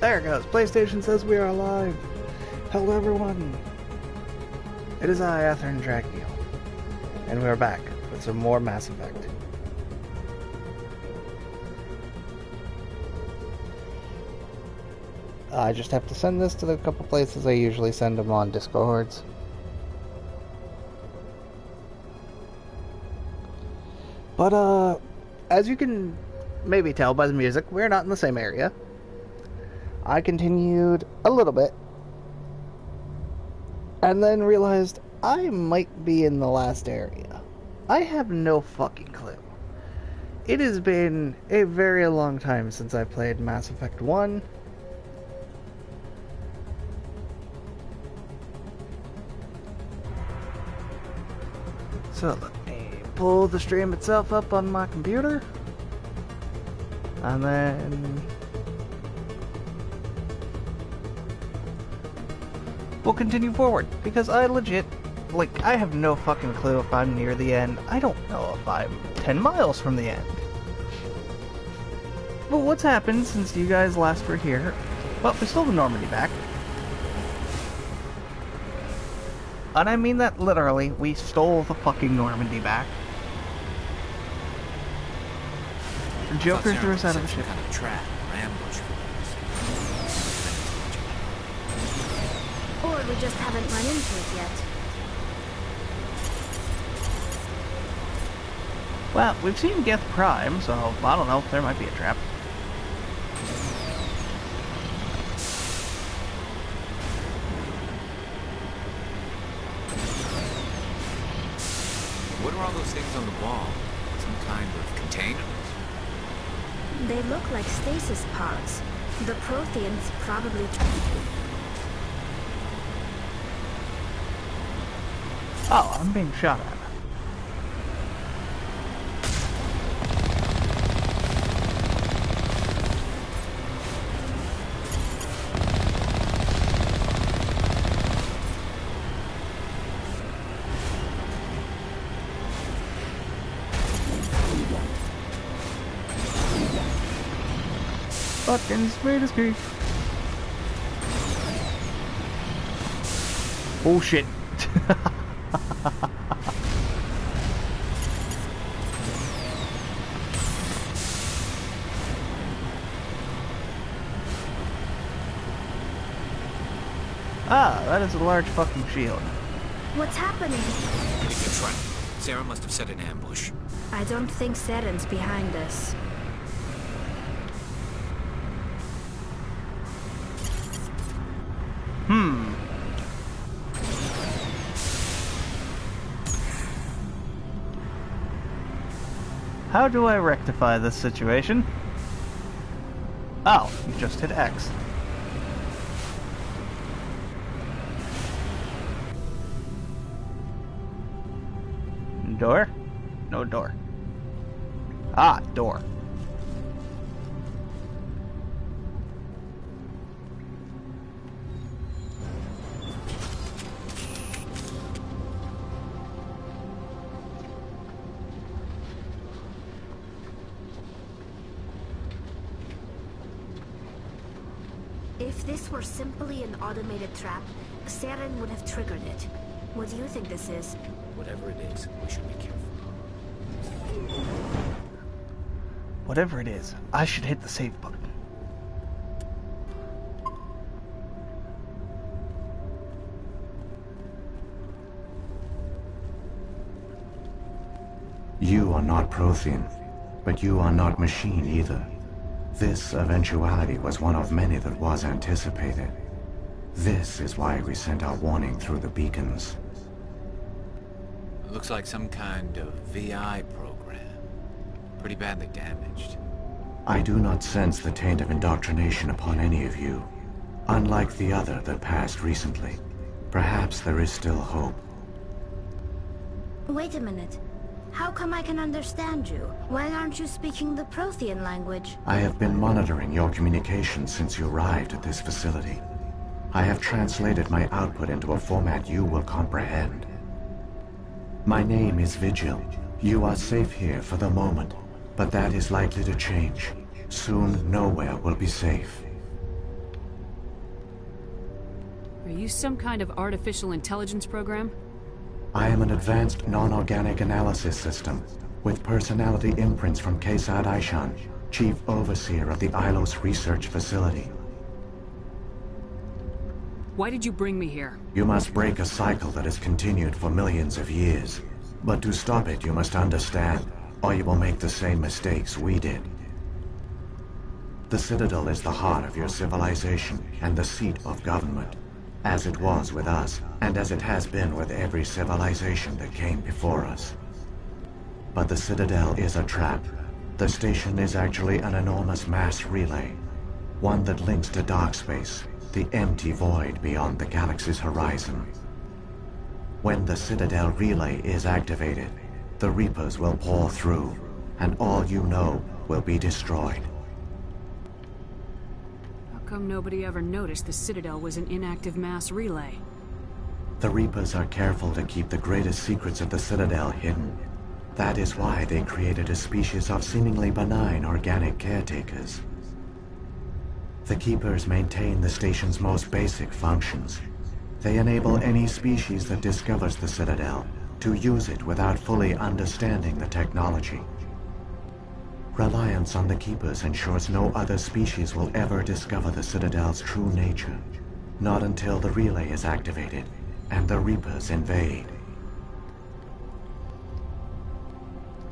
There it goes. PlayStation says we are alive. Hello, everyone. It is I, Atherin Dragneel, and we are back with some more Mass Effect. I just have to send this to the couple places I usually send them on Discords. But, as you can maybe tell by the music, we're not in the same area. I continued a little bit, and then realized I might be in the last area. I have no fucking clue. It has been a very long time since I played Mass Effect 1. So let me pull the stream itself up on my computer, and then we'll continue forward, because I legit, I have no fucking clue if I'm near the end. I don't know if I'm 10 miles from the end. But what's happened since you guys last were here? Well, we stole the Normandy back. And I mean that literally, we stole the fucking Normandy back. The Joker threw us out of the ship. Kind of trap or ambush. Or we just haven't run into it yet. Well, we've seen Geth Prime, so I don't know, there might be a trap. What are all those things on the wall? Some kind of container? They look like stasis pods. The Protheans probably... Oh, I'm being shot at. Fucking smooth as cake. Oh shit. Ah, that is a large fucking shield. What's happening? Pretty good try. Sarah must have set an ambush. I don't think Saren's behind this. How do I rectify this situation? Oh, you just hit X. Door? No door. Ah, door. If this were simply an automated trap, Saren would have triggered it. What do you think this is? Whatever it is, we should be careful. Whatever it is, I should hit the save button. You are not Prothean, but you are not machine either. This eventuality was one of many that was anticipated. This is why we sent our warning through the beacons. It looks like some kind of VI program. Pretty badly damaged. I do not sense the taint of indoctrination upon any of you. Unlike the other that passed recently. Perhaps there is still hope. Wait a minute. How come I can understand you? Why aren't you speaking the Prothean language? I have been monitoring your communications since you arrived at this facility. I have translated my output into a format you will comprehend. My name is Vigil. You are safe here for the moment, but that is likely to change. Soon, nowhere will be safe. Are you some kind of artificial intelligence program? I am an advanced non-organic analysis system, with personality imprints from Kesad Aishan, Chief Overseer of the Ilos Research Facility. Why did you bring me here? You must break a cycle that has continued for millions of years. But to stop it, you must understand, or you will make the same mistakes we did. The Citadel is the heart of your civilization and the seat of government, as it was with us, and as it has been with every civilization that came before us. But the Citadel is a trap. The station is actually an enormous mass relay, one that links to dark space, the empty void beyond the galaxy's horizon. When the Citadel relay is activated, the Reapers will pour through, and all you know will be destroyed. How come nobody ever noticed the Citadel was an inactive mass relay? The Reapers are careful to keep the greatest secrets of the Citadel hidden. That is why they created a species of seemingly benign organic caretakers. The Keepers maintain the station's most basic functions. They enable any species that discovers the Citadel to use it without fully understanding the technology. Reliance on the Keepers ensures no other species will ever discover the Citadel's true nature. Not until the relay is activated and the Reapers invade.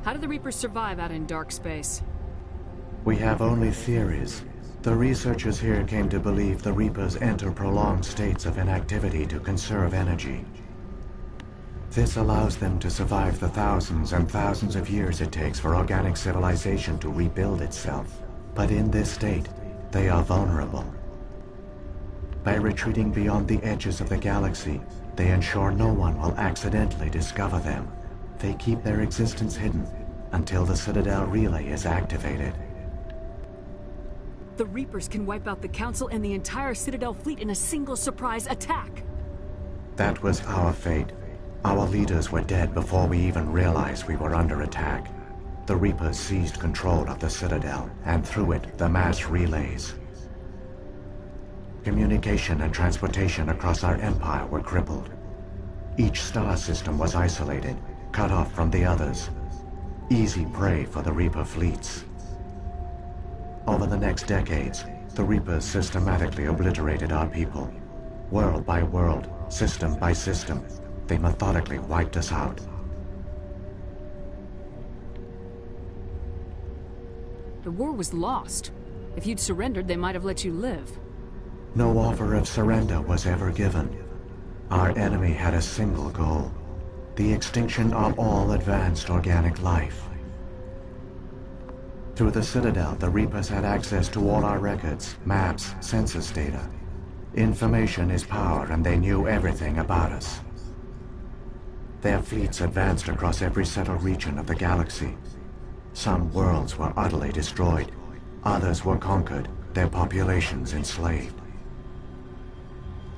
How do the Reapers survive out in dark space? We have only theories. The researchers here came to believe the Reapers enter prolonged states of inactivity to conserve energy. This allows them to survive the thousands and thousands of years it takes for organic civilization to rebuild itself. But in this state, they are vulnerable. By retreating beyond the edges of the galaxy, they ensure no one will accidentally discover them. They keep their existence hidden until the Citadel relay is activated. The Reapers can wipe out the Council and the entire Citadel fleet in a single surprise attack. That was our fate. Our leaders were dead before we even realized we were under attack. The Reapers seized control of the Citadel, and through it, the mass relays. Communication and transportation across our empire were crippled. Each star system was isolated, cut off from the others. Easy prey for the Reaper fleets. Over the next decades, the Reapers systematically obliterated our people. World by world, system by system, they methodically wiped us out. The war was lost. If you'd surrendered, they might have let you live. No offer of surrender was ever given. Our enemy had a single goal: the extinction of all advanced organic life. Through the Citadel, the Reapers had access to all our records, maps, census data. Information is power, and they knew everything about us. Their fleets advanced across every settled region of the galaxy. Some worlds were utterly destroyed. Others were conquered, their populations enslaved.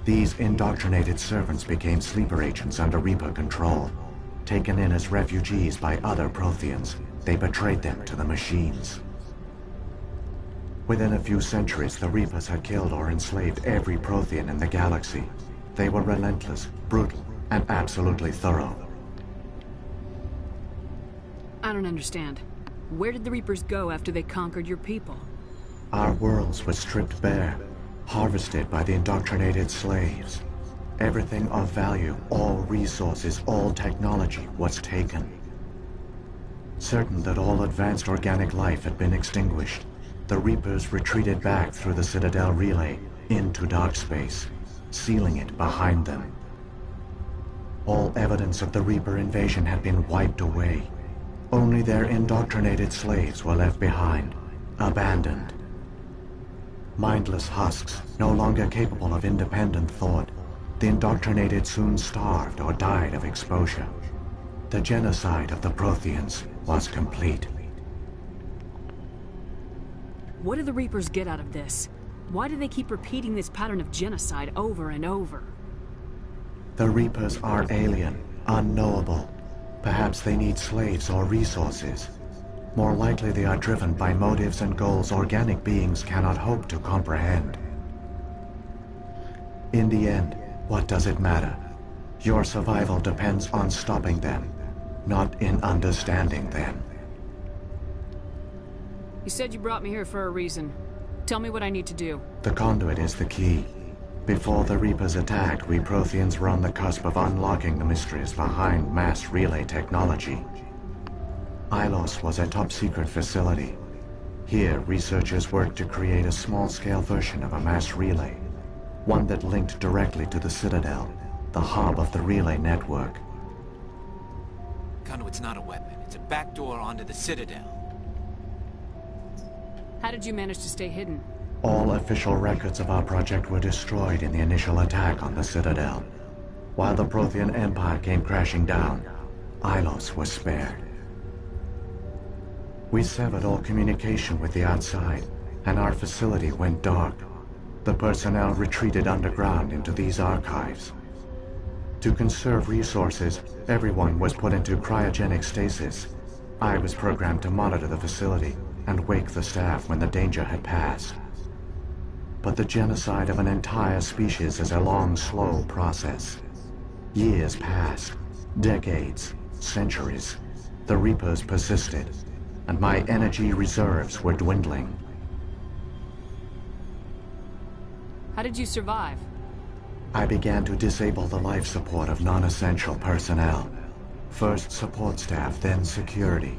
These indoctrinated servants became sleeper agents under Reaper control. Taken in as refugees by other Protheans, they betrayed them to the machines. Within a few centuries, the Reapers had killed or enslaved every Prothean in the galaxy. They were relentless, brutal, and absolutely thorough. I don't understand. Where did the Reapers go after they conquered your people? Our worlds were stripped bare, harvested by the indoctrinated slaves. Everything of value, all resources, all technology was taken. Certain that all advanced organic life had been extinguished, the Reapers retreated back through the Citadel relay into dark space, sealing it behind them. All evidence of the Reaper invasion had been wiped away. Only their indoctrinated slaves were left behind, abandoned. Mindless husks, no longer capable of independent thought, the indoctrinated soon starved or died of exposure. The genocide of the Protheans was complete. What do the Reapers get out of this? Why do they keep repeating this pattern of genocide over and over? The Reapers are alien, unknowable. Perhaps they need slaves or resources. More likely they are driven by motives and goals organic beings cannot hope to comprehend. In the end, What does it matter? Your survival depends on stopping them, not in understanding them. You said you brought me here for a reason. Tell me what I need to do. The conduit is the key. Before the Reapers attacked, we Protheans were on the cusp of unlocking the mysteries behind mass relay technology. Ilos was a top-secret facility. Here, researchers worked to create a small-scale version of a mass relay, one that linked directly to the Citadel, the hub of the relay network. Conduit's not a weapon. It's a backdoor onto the Citadel. How did you manage to stay hidden? All official records of our project were destroyed in the initial attack on the Citadel. While the Prothean Empire came crashing down, Ilos was spared. We severed all communication with the outside, and our facility went dark. The personnel retreated underground into these archives. To conserve resources, everyone was put into cryogenic stasis. I was programmed to monitor the facility and wake the staff when the danger had passed. But the genocide of an entire species is a long, slow process. Years passed, decades, centuries. The Reapers persisted, and my energy reserves were dwindling. How did you survive? I began to disable the life support of non-essential personnel. First support staff, then security.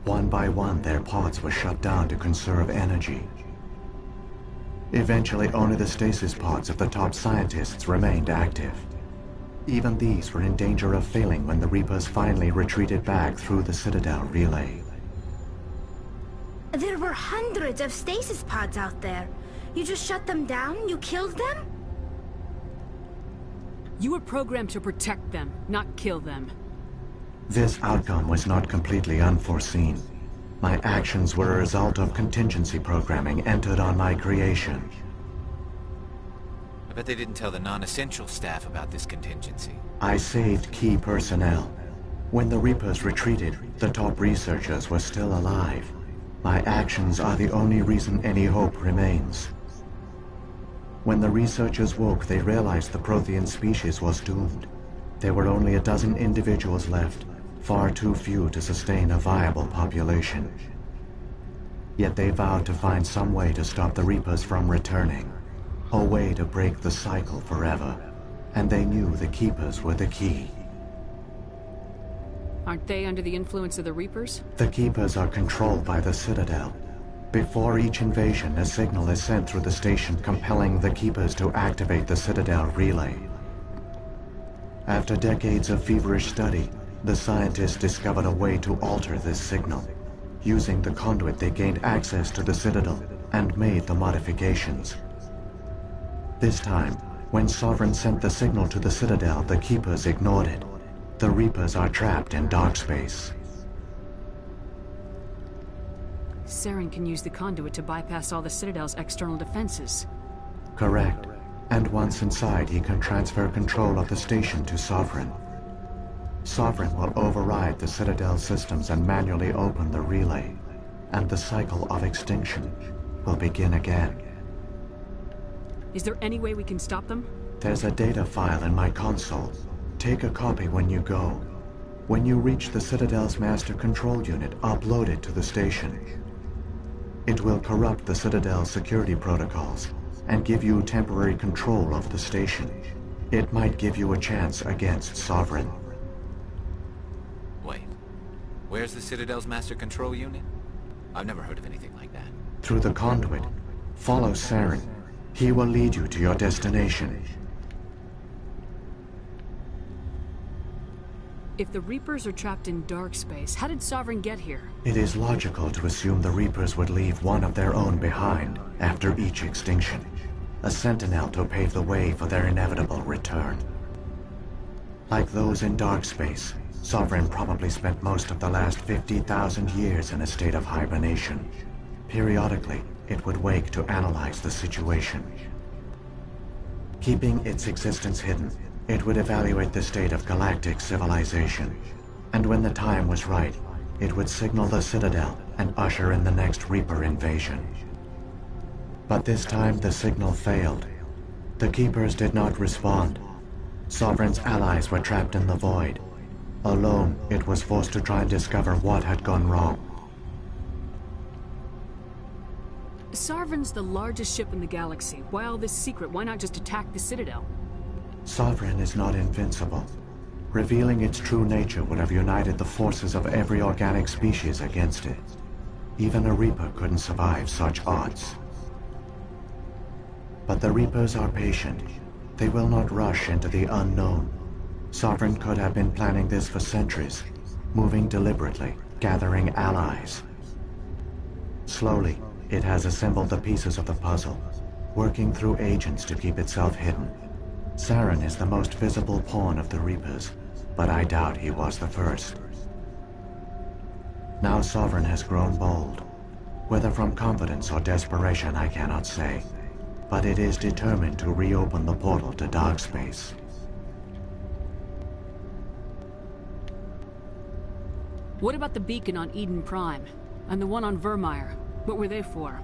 One by one, their pods were shut down to conserve energy. Eventually, only the stasis pods of the top scientists remained active. Even these were in danger of failing when the Reapers finally retreated back through the Citadel relay. There were hundreds of stasis pods out there. You just shut them down? You killed them? You were programmed to protect them, not kill them. This outcome was not completely unforeseen. My actions were a result of contingency programming entered on my creation. I bet they didn't tell the non-essential staff about this contingency. I saved key personnel. When the Reapers retreated, the top researchers were still alive. My actions are the only reason any hope remains. When the researchers woke, they realized the Prothean species was doomed. There were only a dozen individuals left, far too few to sustain a viable population. Yet they vowed to find some way to stop the Reapers from returning, a way to break the cycle forever, and they knew the Keepers were the key. Aren't they under the influence of the Reapers? The Keepers are controlled by the Citadel. Before each invasion, a signal is sent through the station compelling the Keepers to activate the Citadel relay. After decades of feverish study, the scientists discovered a way to alter this signal. Using the conduit, they gained access to the Citadel and made the modifications. This time, when Sovereign sent the signal to the Citadel, the Keepers ignored it. The Reapers are trapped in dark space. Saren can use the conduit to bypass all the Citadel's external defenses. Correct. And once inside, he can transfer control of the station to Sovereign. Sovereign will override the Citadel systems and manually open the relay, and the cycle of extinction will begin again. Is there any way we can stop them? There's a data file in my console. Take a copy when you go. When you reach the Citadel's master control unit, upload it to the station. It will corrupt the Citadel's security protocols and give you temporary control of the station. It might give you a chance against Sovereign. Wait, where's the Citadel's master control unit? I've never heard of anything like that. Through the conduit, follow Saren. He will lead you to your destination. If the Reapers are trapped in dark space, how did Sovereign get here? It is logical to assume the Reapers would leave one of their own behind after each extinction. A sentinel to pave the way for their inevitable return. Like those in dark space, Sovereign probably spent most of the last 50,000 years in a state of hibernation. Periodically, it would wake to analyze the situation. Keeping its existence hidden, it would evaluate the state of galactic civilization. And when the time was right, it would signal the Citadel and usher in the next Reaper invasion. But this time the signal failed. The Keepers did not respond. Sovereign's allies were trapped in the void. Alone, it was forced to try and discover what had gone wrong. Sovereign's the largest ship in the galaxy. Why all this secret? Why not just attack the Citadel? Sovereign is not invincible. Revealing its true nature would have united the forces of every organic species against it. Even a Reaper couldn't survive such odds. But the Reapers are patient. They will not rush into the unknown. Sovereign could have been planning this for centuries, moving deliberately, gathering allies. Slowly, it has assembled the pieces of the puzzle, working through agents to keep itself hidden. Saren is the most visible pawn of the Reapers, but I doubt he was the first. Now Sovereign has grown bold. Whether from confidence or desperation, I cannot say. But it is determined to reopen the portal to dark space. What about the beacon on Eden Prime? And the one on Vermeer? What were they for?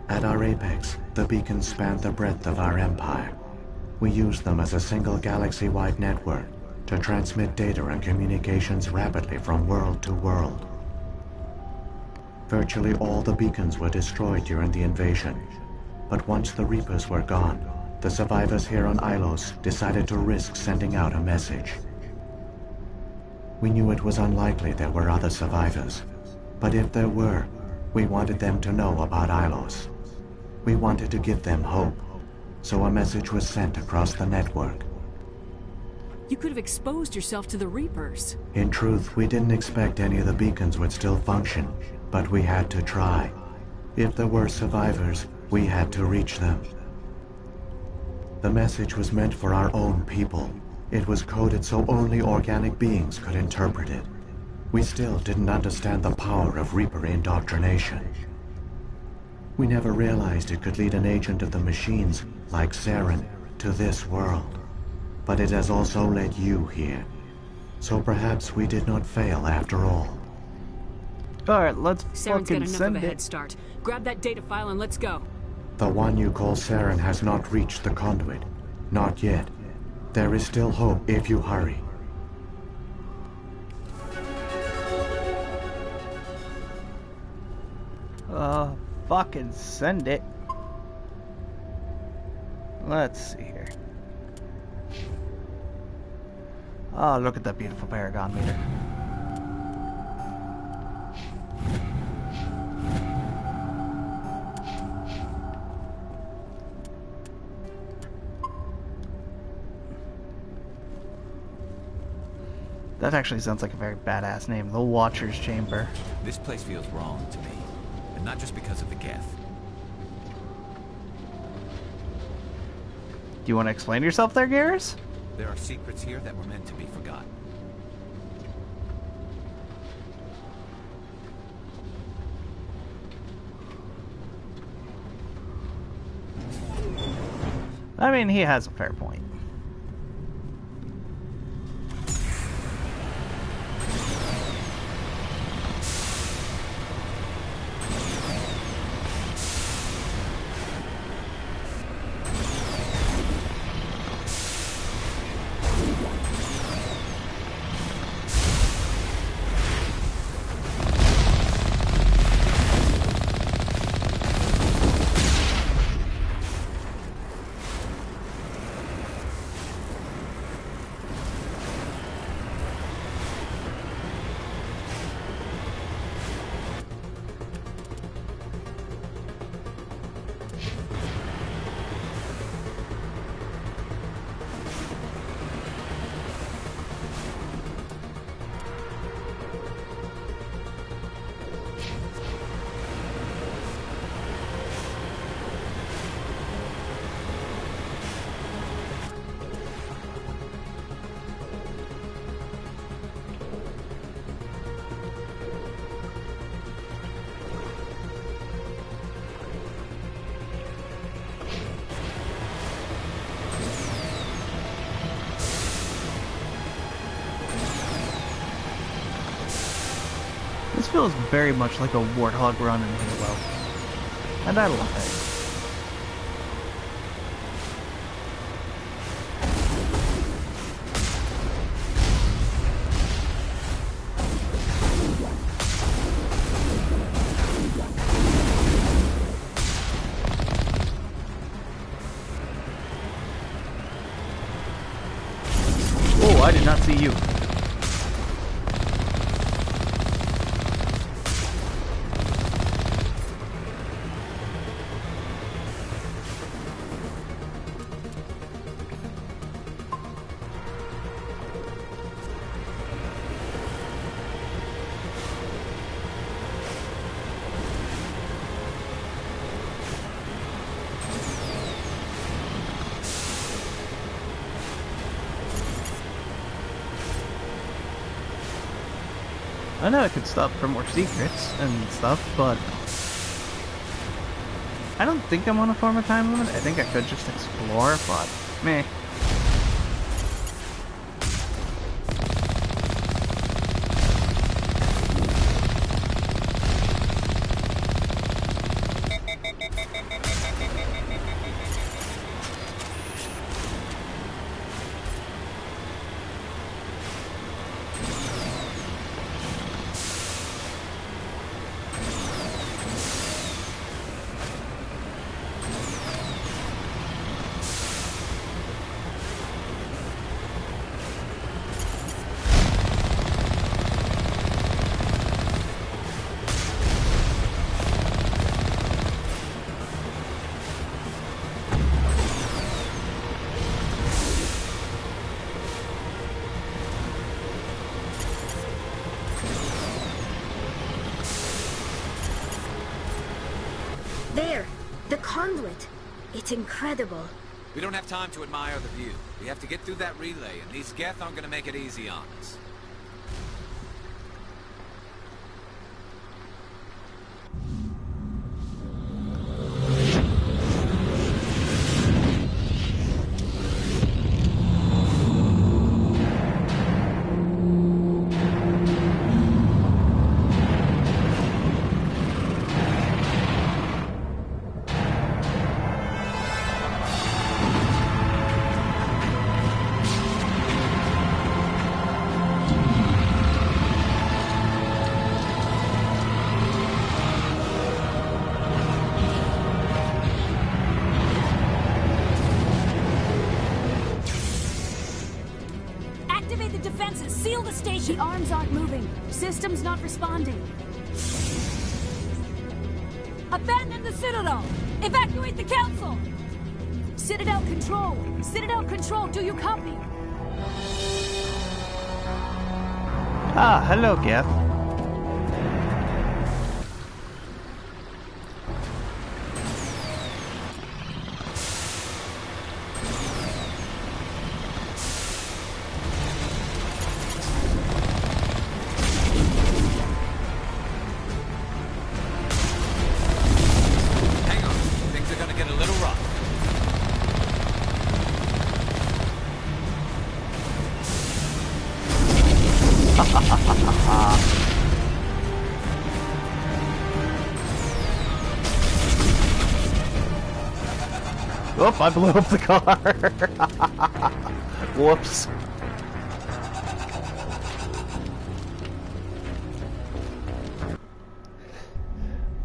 At our apex, the beacons spanned the breadth of our empire. We used them as a single galaxy-wide network to transmit data and communications rapidly from world to world. Virtually all the beacons were destroyed during the invasion, but once the Reapers were gone, the survivors here on Ilos decided to risk sending out a message. We knew it was unlikely there were other survivors, but if there were, we wanted them to know about Ilos. We wanted to give them hope, so a message was sent across the network. You could have exposed yourself to the Reapers. In truth, we didn't expect any of the beacons would still function, but we had to try. If there were survivors, we had to reach them. The message was meant for our own people. It was coded so only organic beings could interpret it. We still didn't understand the power of Reaper indoctrination. We never realized it could lead an agent of the machines, like Saren, to this world. But it has also led you here. So perhaps we did not fail after all. Alright, let's Saren's got fucking enough of send a head it. start. Grab that data file and let's go. The one you call Saren has not reached the conduit. Not yet. There is still hope if you hurry. Fucking send it. Let's see here. Oh, look at that beautiful Paragon meter. That actually sounds like a very badass name, the Watcher's Chamber. This place feels wrong to me. And not just because of the Geth. Do you want to explain yourself there, Garrus? There are secrets here that were meant to be forgotten. I mean, he has a fair point. This feels very much like a Warthog run in Halo, and I love it. Oh, I did not see you. I know I could stop for more secrets and stuff, but I don't think I'm on a form of time limit. I think I could just explore, but meh. There! The conduit! It's incredible. We don't have time to admire the view. We have to get through that relay, and these Geth aren't gonna make it easy on us. Activate the defenses! Seal the station! The arms aren't moving. System's not responding. Abandon the Citadel! Evacuate the Council! Citadel Control! Citadel Control, do you copy? Ah, hello, Geth. Hang on. Things are gonna get a little rough. Oh, I blew up the car. Whoops.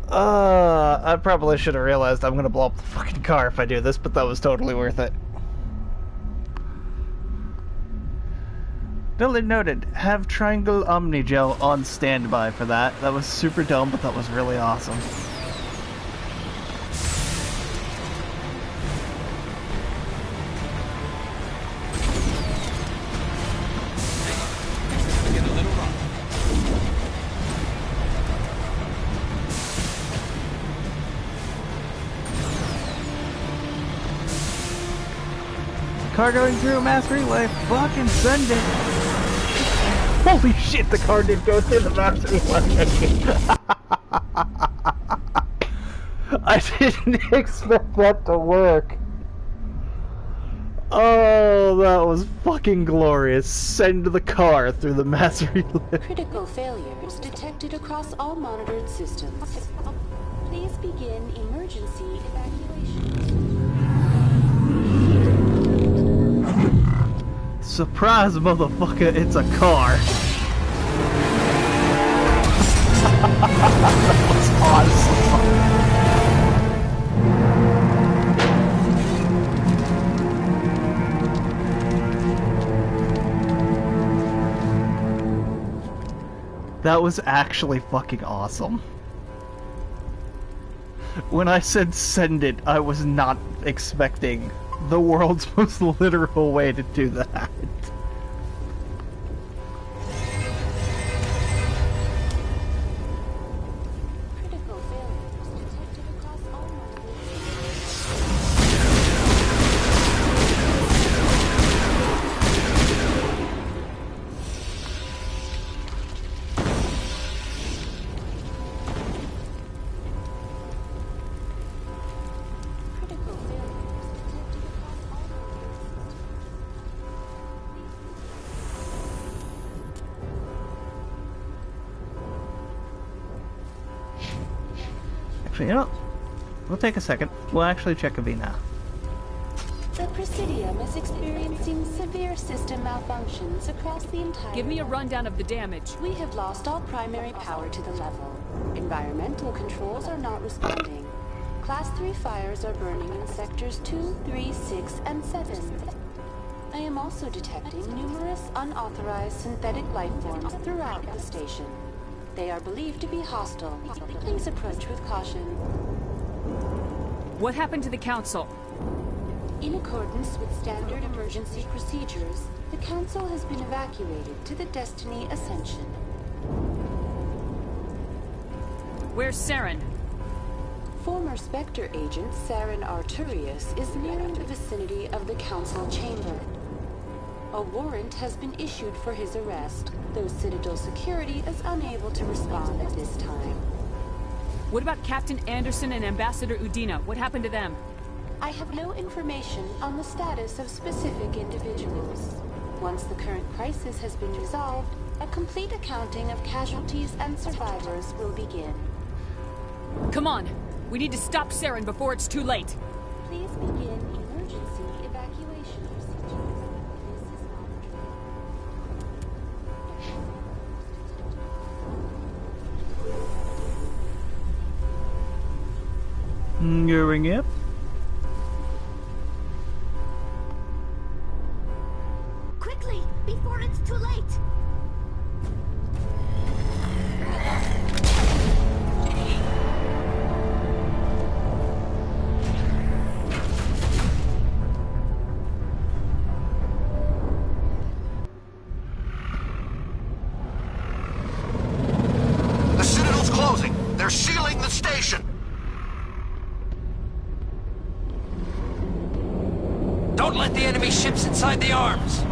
I probably should have realized I'm gonna blow up the fucking car if I do this, but that was totally worth it. Duly noted. Have Triangle Omni Gel on standby for that. That was super dumb, but that was really awesome. Things are gonna get a little rough. Car going through a mass relay. Fucking send it. Holy shit, the car did go through the mass relay. I didn't expect that to work. Oh, that was fucking glorious. Send the car through the mass relay. Critical failures detected across all monitored systems. Please begin emergency evacuation. Surprise, motherfucker, it's a car. That was awesome. That was actually fucking awesome. When I said send it, I was not expecting the world's most literal way to do that. Critical failures detected across all monitors. Critical failures detected across all monitors. Actually, you know, we'll take a second. We'll actually check a V now. The Presidium is experiencing severe system malfunctions across the entire... Give me a rundown of the damage. We have lost all primary power to the level. Environmental controls are not responding. Class 3 fires are burning in sectors 2, 3, 6, and 7. I am also detecting numerous unauthorized synthetic life forms throughout the station. They are believed to be hostile. Please approach with caution. What happened to the Council? In accordance with standard emergency procedures, the Council has been evacuated to the Destiny Ascension. Where's Saren? Former Spectre agent Saren Arturius is nearing the vicinity of the Council chamber. A warrant has been issued for his arrest, though Citadel security is unable to respond at this time. What about Captain Anderson and Ambassador Udina? What happened to them? I have no information on the status of specific individuals. Once the current crisis has been resolved, a complete accounting of casualties and survivors will begin. Come on! We need to stop Saren before it's too late! Please begin emergency evacuation procedures. This is not Going up. Quickly, before it's too late! The Citadel's closing. They're sealing the station. Don't let the enemy ships inside the arms!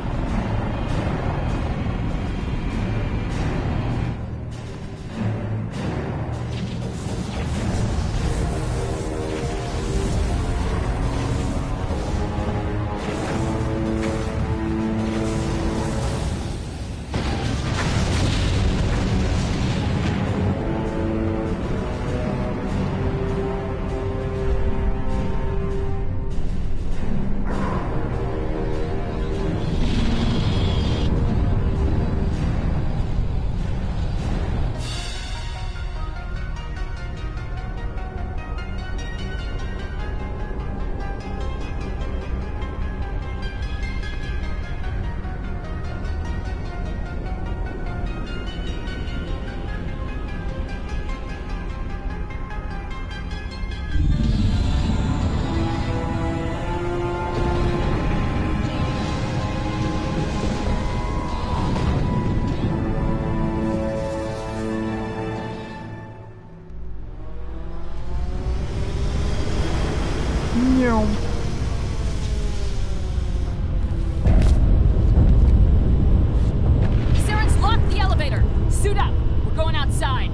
Saren's locked the elevator! Suit up! We're going outside!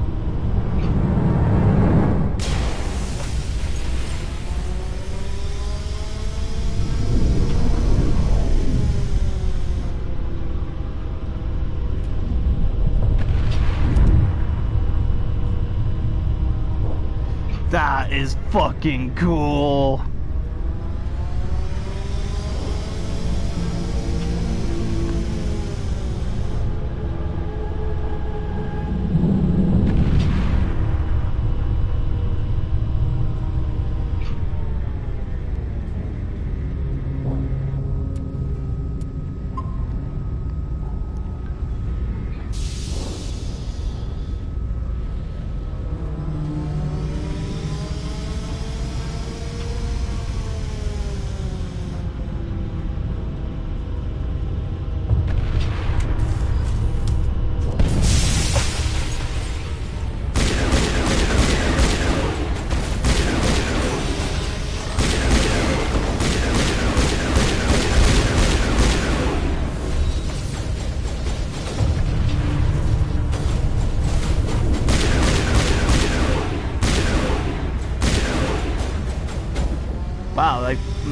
That is fucking cool.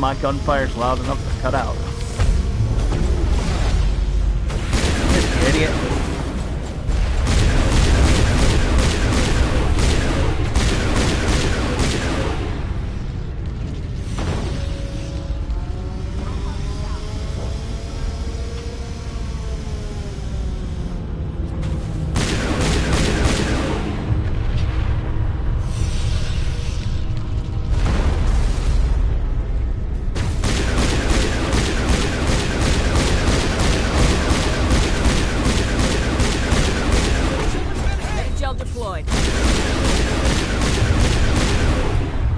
my gunfire's loud enough to cut out. This idiot.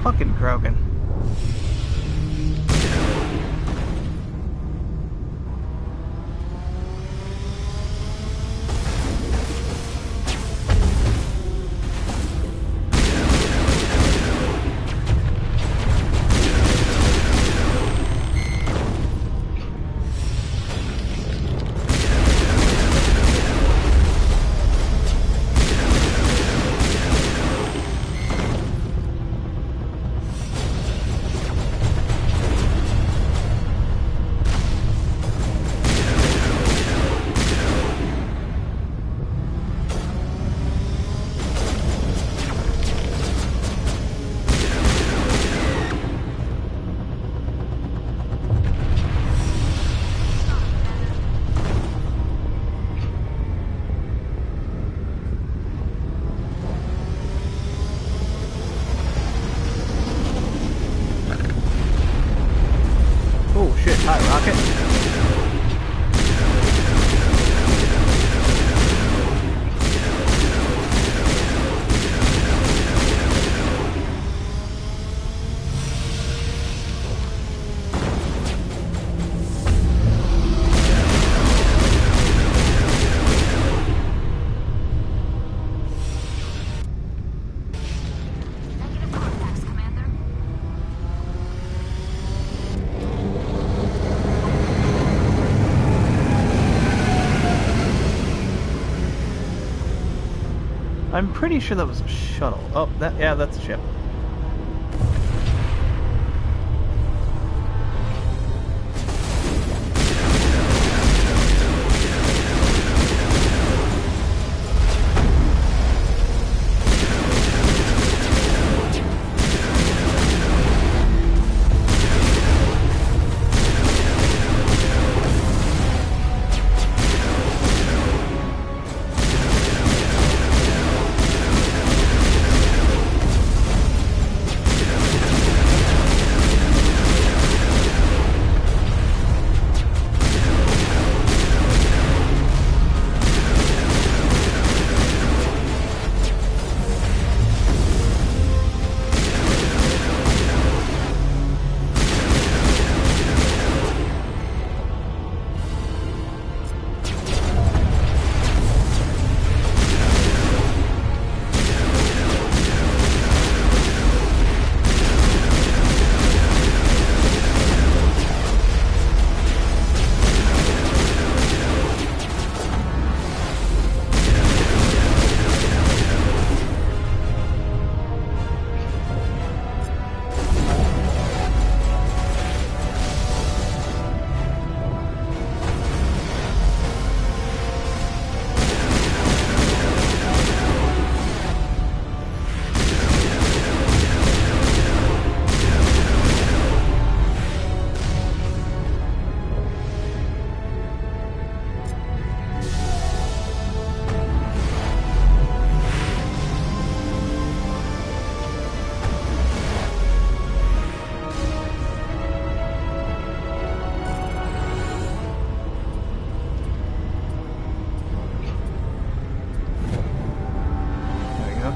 Fucking Krogan. Oh shit, hi Rocket. I'm pretty sure that was a shuttle. Oh, yeah, that's a ship.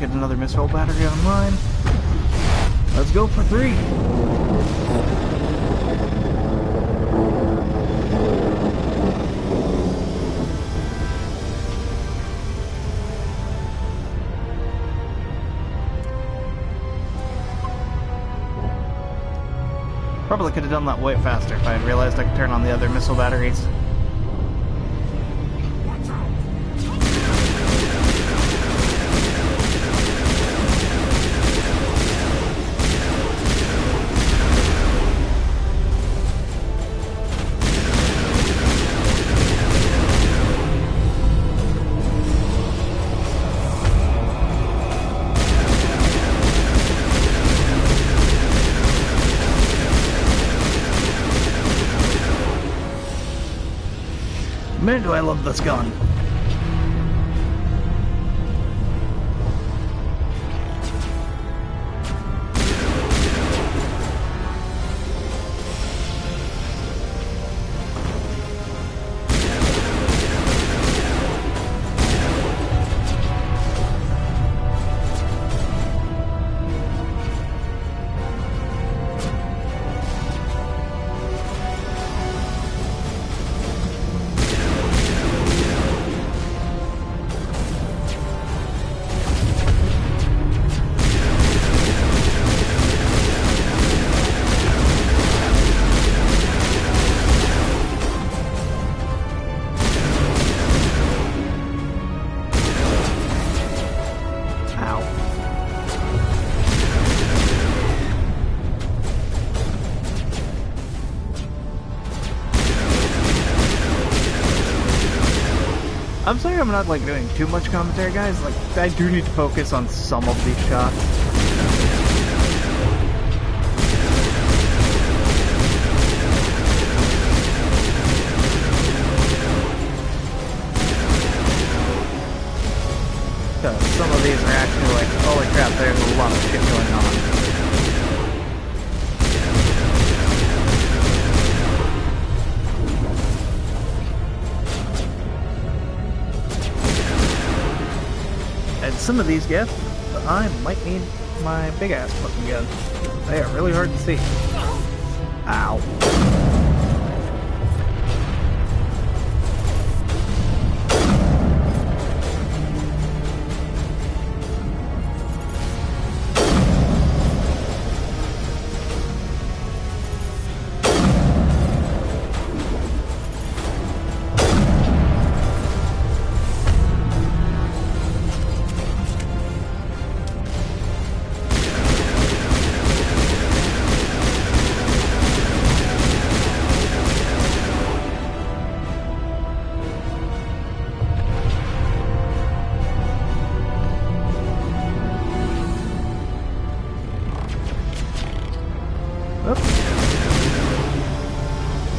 Get another missile battery online. Let's go for 3. Probably could have done that way faster if I had realized I could turn on the other missile batteries. Man, do I love this gun. I'm sorry I'm not like doing too much commentary, guys. Like, I do need to focus on some of these shots. Because some of these are actually like, holy crap, there's a lot of shit going on. Some of these gifts, I might need my big ass fucking gun. They are really hard to see. Ow.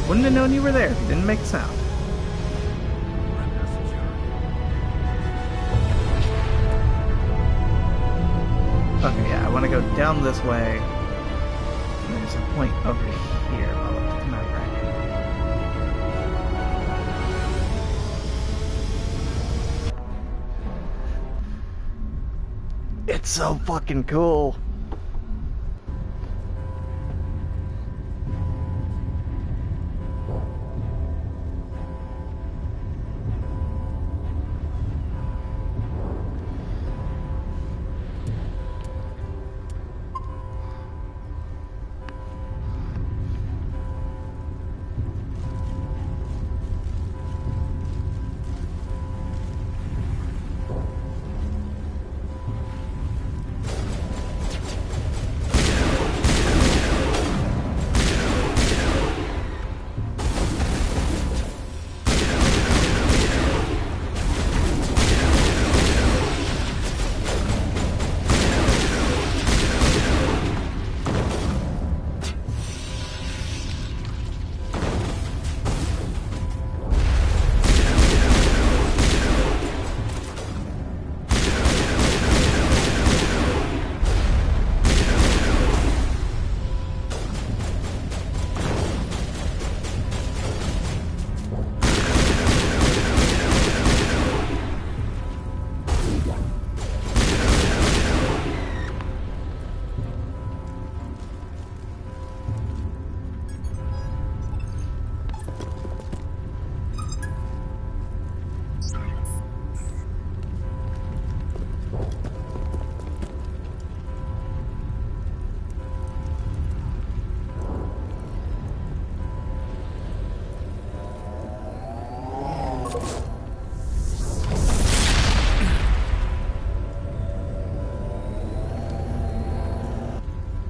Wouldn't have known you were there if you didn't make a sound. Okay, yeah, I want to go down this way. And there's a point over here. I'll look at the map right. It's so fucking cool.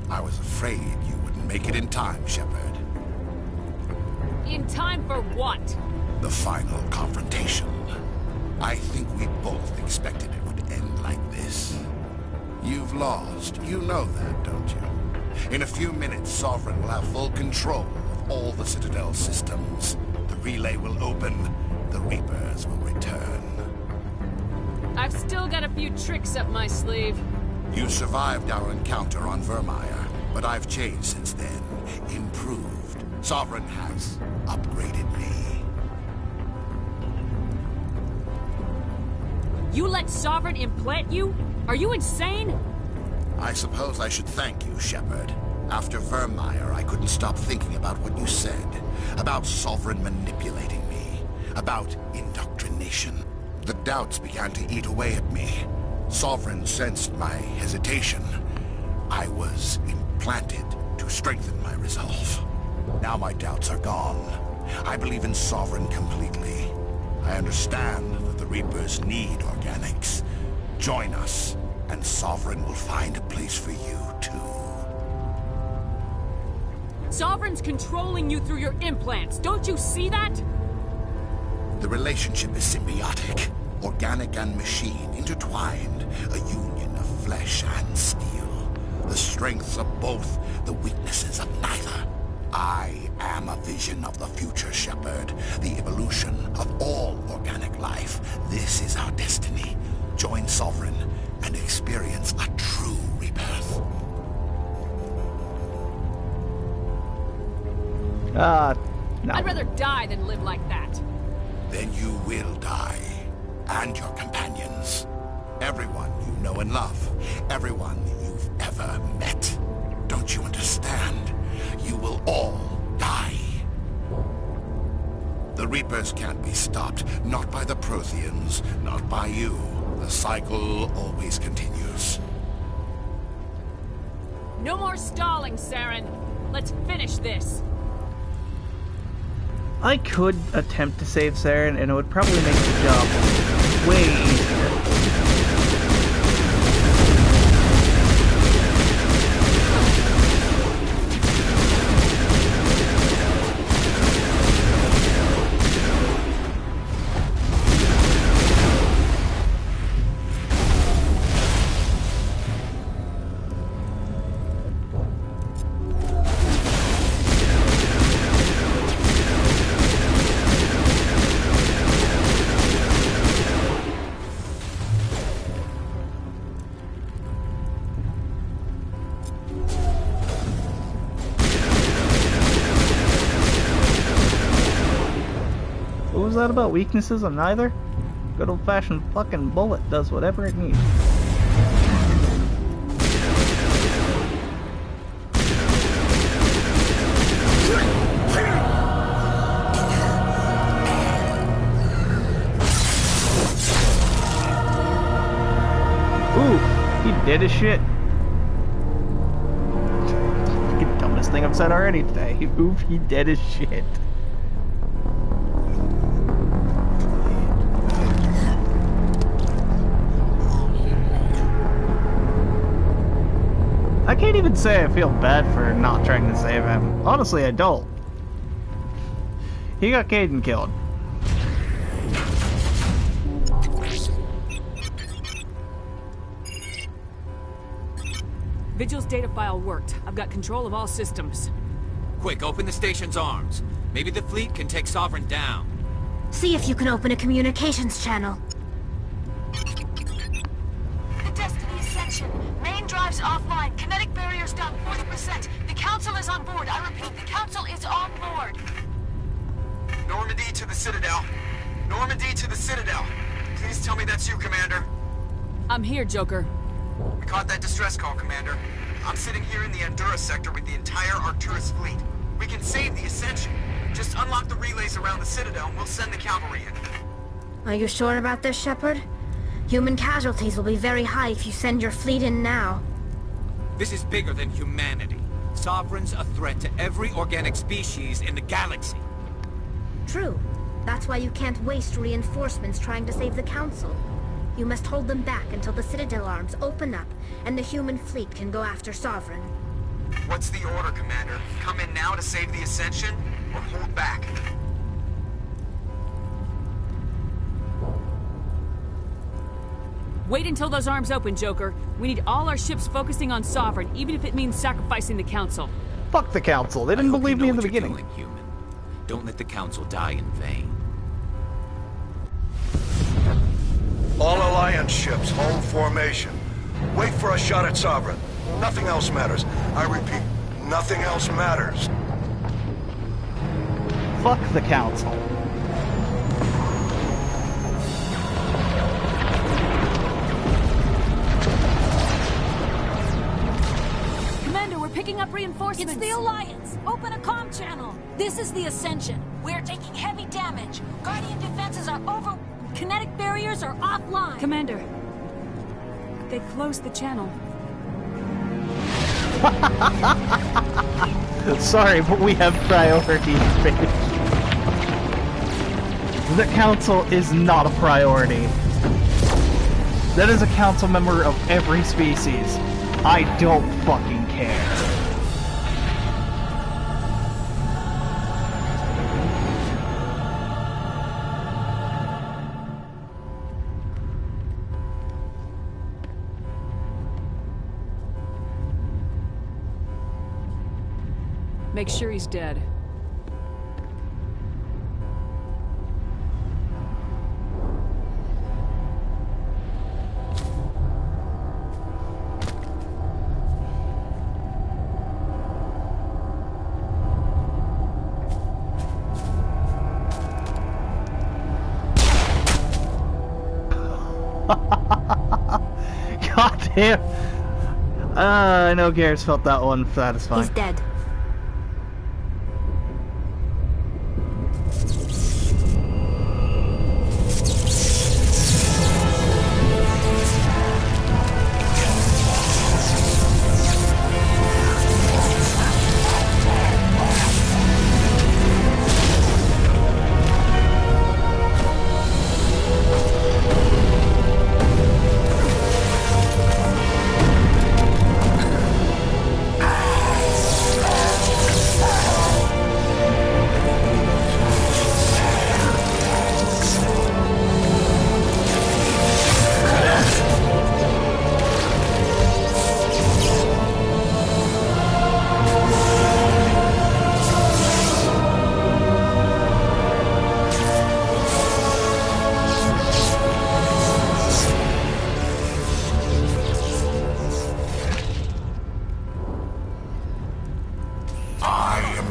I was afraid you wouldn't make it in time, Shepard. In time for what? The final confrontation. I think we both expected it would end like this. You've lost. You know that, don't you? In a few minutes, Sovereign will have full control of all the Citadel systems. The relay will open, the Reapers will return. I've still got a few tricks up my sleeve. You survived our encounter on Vermeer, but I've changed since then. Improved. Sovereign has upgraded me. You let Sovereign implant you? Are you insane? I suppose I should thank you, Shepard. After Vermeer, I couldn't stop thinking about what you said. About Sovereign manipulating me. About indoctrination. The doubts began to eat away at me. Sovereign sensed my hesitation. I was implanted to strengthen my resolve. Now my doubts are gone. I believe in Sovereign completely. I understand that the Reapers need organics. Join us, and Sovereign will find a place for you, too. Sovereign's controlling you through your implants. Don't you see that? The relationship is symbiotic. Organic and machine, intertwined. A union of flesh and steel. The strengths of both, the weaknesses of neither. I am a vision of the future, Shepard. The evolution of all organic life. This is our destiny. Join Sovereign and experience a true rebirth. No. I'd rather die than live like that. Then you will die. And your companions. Everyone you know and love. Everyone you've ever met. Don't you understand? You will all die. The Reapers can't be stopped. Not by the Protheans. Not by you. The cycle always continues. No more stalling, Saren. Let's finish this. I could attempt to save Saren, and it would probably make the job way easier. What was that about weaknesses on neither? Good old-fashioned fucking bullet does whatever it needs. Ooh, he did his shit. Fucking dumbest thing I've said already today. Oof, he did his shit. I can't even say I feel bad for not trying to save him. Honestly, I don't. He got Caden killed. Vigil's data file worked. I've got control of all systems. Quick, open the station's arms. Maybe the fleet can take Sovereign down. See if you can open a communications channel. The Destiny Ascension. Main drives offline. Kinetic barriers down 40%. The Council is on board. I repeat, the Council is on board. Normandy to the Citadel. Normandy to the Citadel. Please tell me that's you, Commander. I'm here, Joker. We caught that distress call, Commander. I'm sitting here in the Endura sector with the entire Arcturus fleet. We can save the Ascension. Just unlock the relays around the Citadel and we'll send the cavalry in. Are you sure about this, Shepard? Human casualties will be very high if you send your fleet in now. This is bigger than humanity. Sovereign's a threat to every organic species in the galaxy. True. That's why you can't waste reinforcements trying to save the Council. You must hold them back until the Citadel arms open up and the human fleet can go after Sovereign. What's the order, Commander? Come in now to save the Ascension, or hold back? Wait until those arms open, Joker. We need all our ships focusing on Sovereign, even if it means sacrificing the Council. Fuck the Council. They didn't believe me in the beginning. Human. Don't let the Council die in vain. All Alliance ships, hold formation. Wait for a shot at Sovereign. Nothing else matters. I repeat, nothing else matters. Fuck the Council. Commander, we're picking up reinforcements. It's the Alliance. Open a comm channel. This is the Ascension. We're taking heavy damage. Guardian defenses are over... Kinetic barriers are offline. Commander, they've closed the channel. Sorry, but we have priorities, bitch. The Council is not a priority. That is a Council member of every species. I don't fucking care. Make sure he's dead. God damn. I know Garrett's felt that one satisfying. He's dead.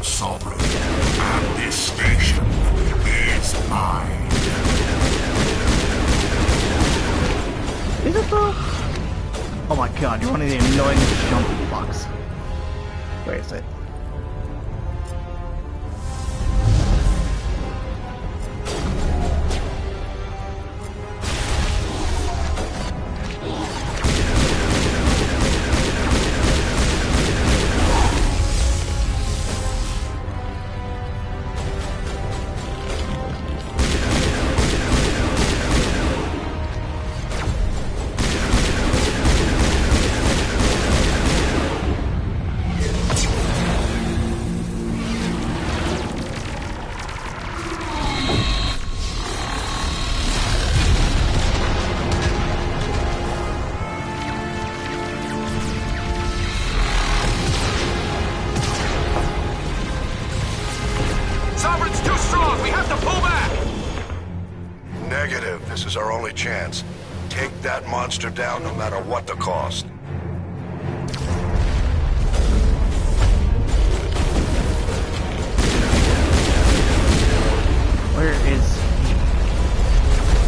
Sovereign, and this station is mine. Is it though? Oh my god, you're one of the annoying jumpy fucks. Where is it? Negative. This is our only chance. Take that monster down no matter what the cost. Where is...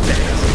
There he is.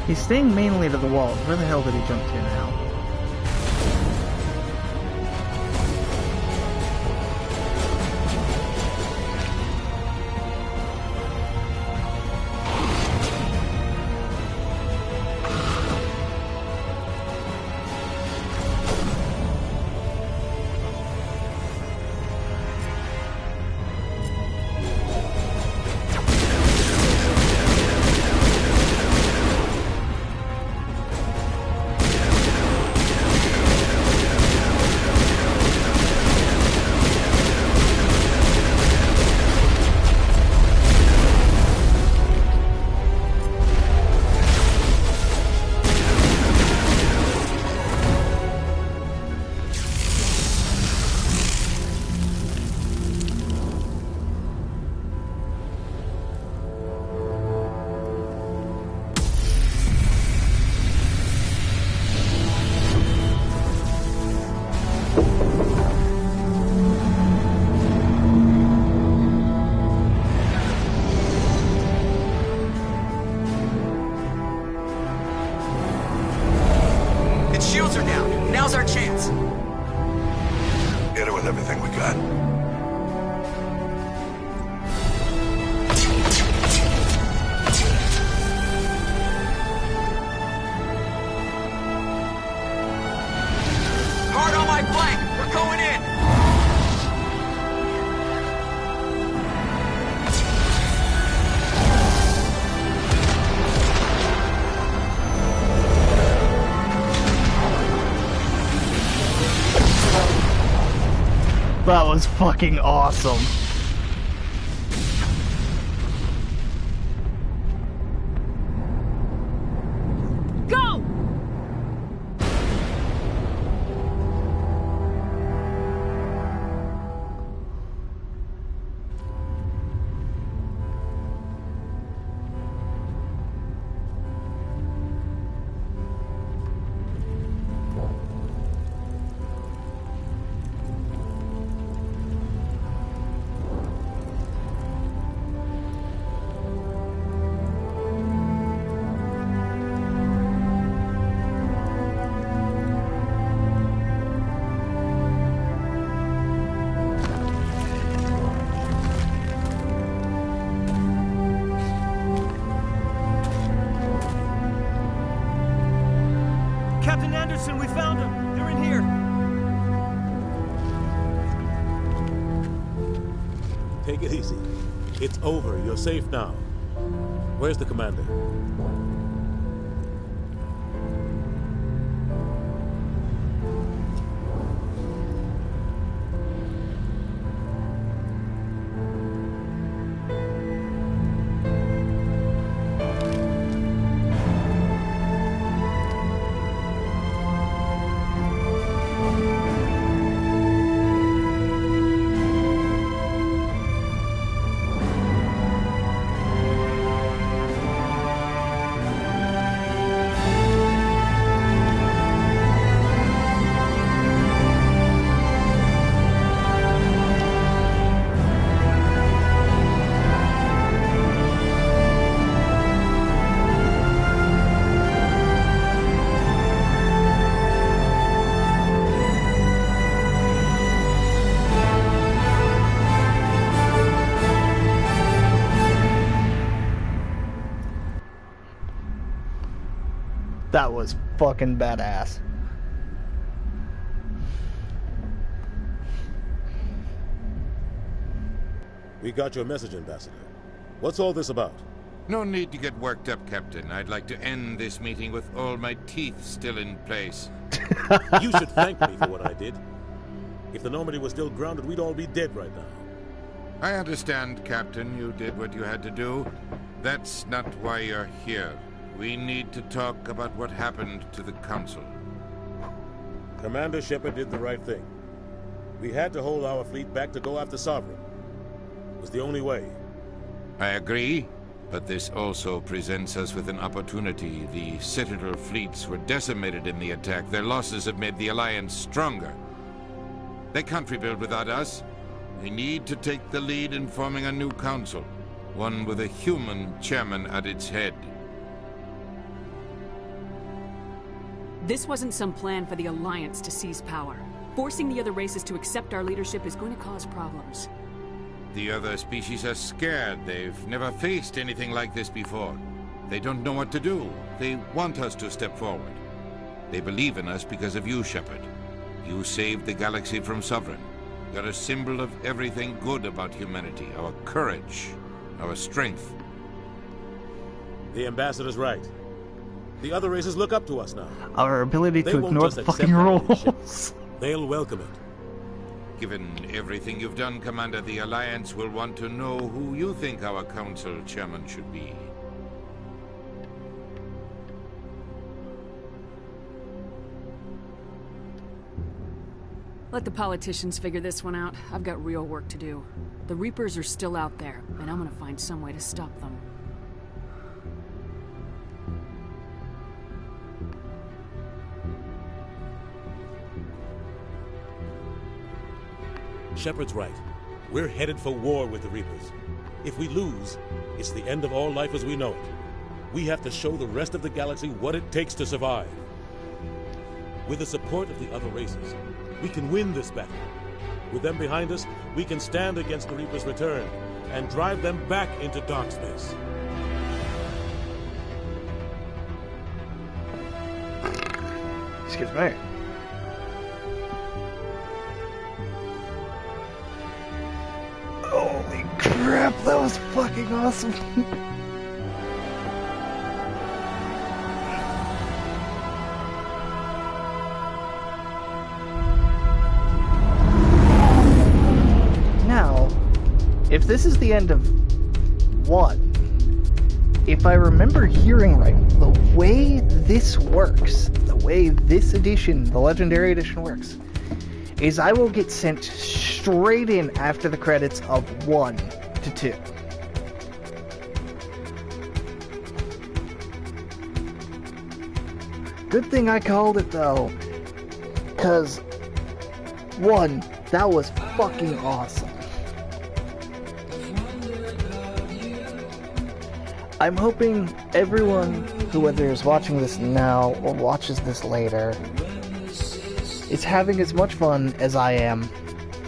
He's staying mainly to the walls. Where the hell did he jump to now? That was fucking awesome. Go! Captain Anderson, we found them. They're in here. Take it easy. It's over. You're safe now. Where's the commander? That was fucking badass. We got your message, Ambassador. What's all this about? No need to get worked up, Captain. I'd like to end this meeting with all my teeth still in place. You should thank me for what I did. If the Normandy was still grounded, we'd all be dead right now. I understand, Captain. You did what you had to do. That's not why you're here. We need to talk about what happened to the Council. Commander Shepard did the right thing. We had to hold our fleet back to go after Sovereign. It was the only way. I agree, but this also presents us with an opportunity. The Citadel fleets were decimated in the attack. Their losses have made the Alliance stronger. They can't rebuild without us. They need to take the lead in forming a new council, one with a human chairman at its head. This wasn't some plan for the Alliance to seize power. Forcing the other races to accept our leadership is going to cause problems. The other species are scared. They've never faced anything like this before. They don't know what to do. They want us to step forward. They believe in us because of you, Shepard. You saved the galaxy from Sovereign. You're a symbol of everything good about humanity. Our courage, our strength. The Ambassador's right. The other races look up to us now. Our ability to ignore the fucking rules. They'll welcome it. Given everything you've done, Commander, the Alliance will want to know who you think our council chairman should be. Let the politicians figure this one out. I've got real work to do. The Reapers are still out there, and I'm gonna find some way to stop them. Shepard's right. We're headed for war with the Reapers. If we lose, it's the end of all life as we know it. We have to show the rest of the galaxy what it takes to survive. With the support of the other races, we can win this battle. With them behind us, we can stand against the Reapers' return and drive them back into dark space. Excuse me. Holy crap, that was fucking awesome. if this is the end of 1, if I remember hearing right, the way this works, the way this edition, the Legendary Edition works, is I will get sent straight in after the credits of 1 to 2. Good thing I called it though, because 1, that was fucking awesome. I'm hoping everyone who, whether is watching this now or watches this later, is having as much fun as I am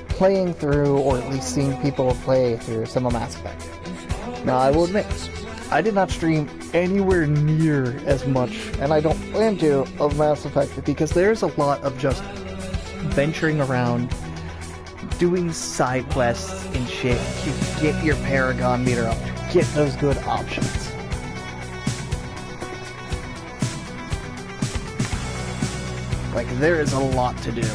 playing through, or at least seeing people play through some of Mass Effect. Now, I will admit, I did not stream anywhere near as much, and I don't plan to, of Mass Effect, because there's a lot of just venturing around, doing side quests and shit to get your Paragon meter up, to get those good options. Like, there is a lot to do.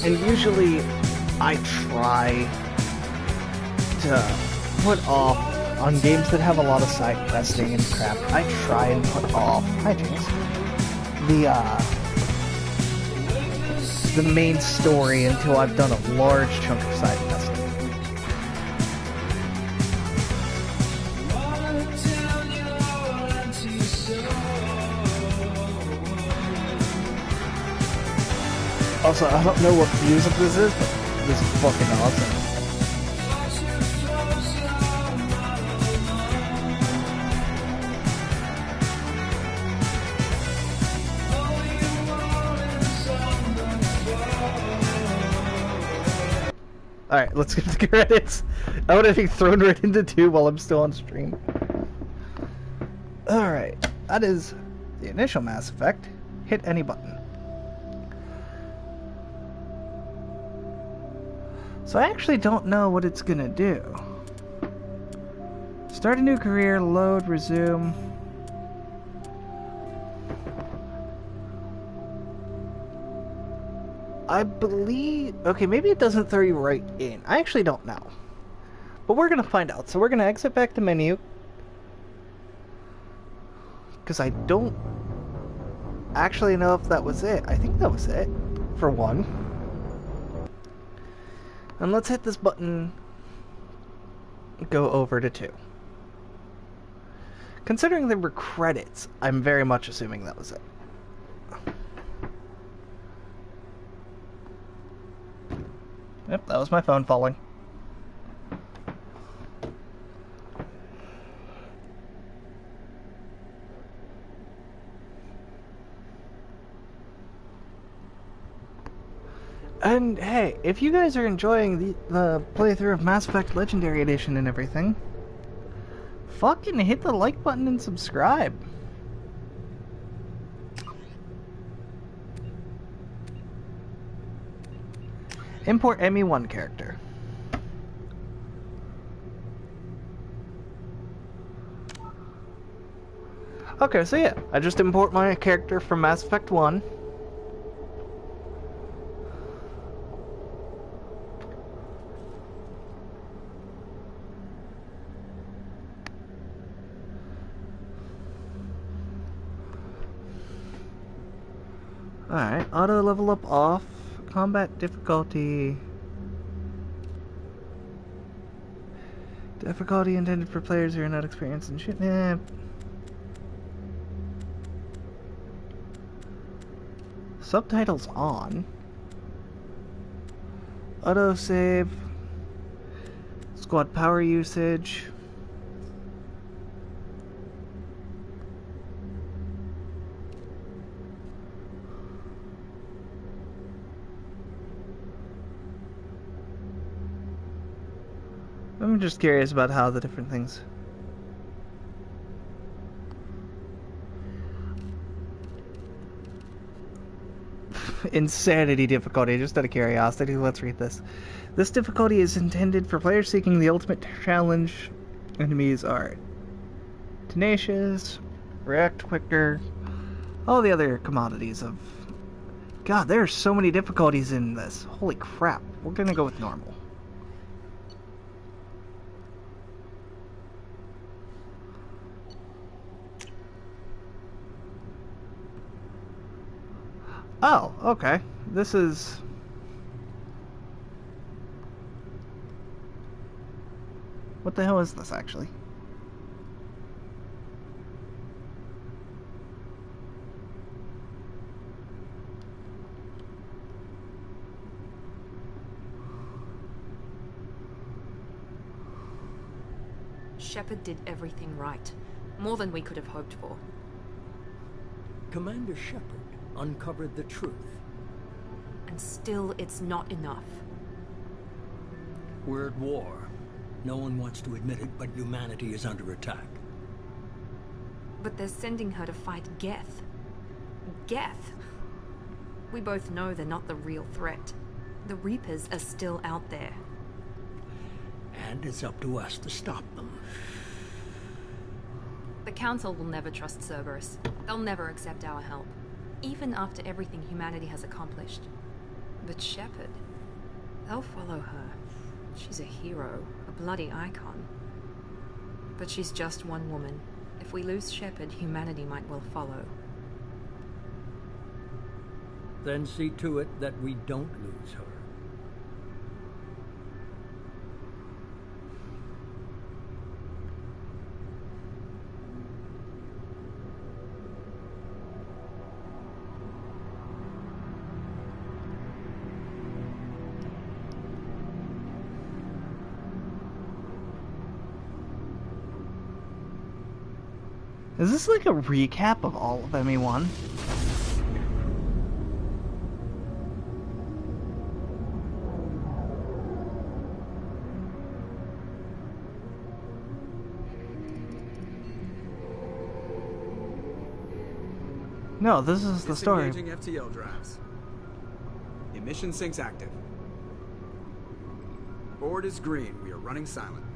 And usually, I try to put off, on games that have a lot of side questing and crap, I try and put off, the main story until I've done a large chunk of side questing. Also, I don't know what music this is, but this is fucking awesome. Alright, let's get the credits. I want to be thrown right into 2 while I'm still on stream. Alright, that is the initial Mass Effect. Hit any button. So I actually don't know what it's gonna do. Start a new career, load, resume. I believe... Okay, maybe it doesn't throw you right in. I actually don't know. But we're gonna find out. So we're gonna exit back to menu. Because I don't actually know if that was it. I think that was it. For 1. And let's hit this button, go over to 2. Considering there were credits, I'm very much assuming that was it. Yep, that was my phone falling. And hey, if you guys are enjoying the playthrough of Mass Effect Legendary Edition and everything, fucking hit the like button and subscribe. Import ME1 character. Okay, so yeah, I just import my character from Mass Effect 1. Alright, auto level up off, combat difficulty. Difficulty intended for players who are not experienced in shit. Nah. Subtitles on. Auto save. Squad power usage. I'm just curious about how the different things... Insanity difficulty, just out of curiosity, let's read this. This difficulty is intended for players seeking the ultimate challenge. Enemies are tenacious, react quicker, all the other commodities of... God, there are so many difficulties in this. Holy crap. We're gonna go with normal. Oh, okay. This is... What the hell is this, actually? Shepard did everything right. More than we could have hoped for. Commander Shepard uncovered the truth. And still, it's not enough. We're at war. No one wants to admit it, but humanity is under attack. But they're sending her to fight Geth. Geth! We both know they're not the real threat. The Reapers are still out there. And it's up to us to stop them. The Council will never trust Cerberus. They'll never accept our help. Even after everything humanity has accomplished. But Shepard, they'll follow her. She's a hero, a bloody icon. But she's just one woman. If we lose Shepard, humanity might well follow. Then see to it that we don't lose her. Is this like a recap of all of ME1? No, this is the story. Disengaging FTL drives. Emission sinks active. Board is green. We are running silent.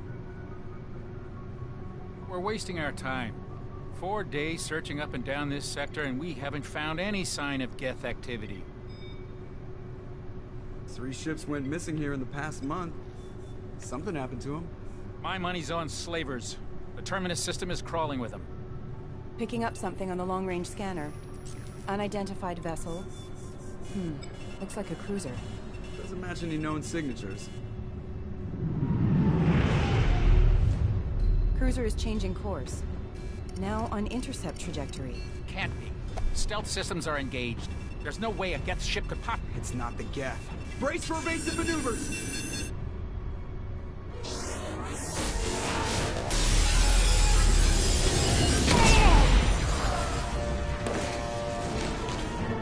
We're wasting our time. 4 days searching up and down this sector, and we haven't found any sign of Geth activity. 3 ships went missing here in the past month. Something happened to them. My money's on slavers. The Terminus system is crawling with them. Picking up something on the long-range scanner. Unidentified vessel. Looks like a cruiser. Doesn't match any known signatures. Cruiser is changing course. Now on intercept trajectory. Can't be. Stealth systems are engaged. There's no way a Geth ship could pop. It's not the Geth. Brace for evasive maneuvers!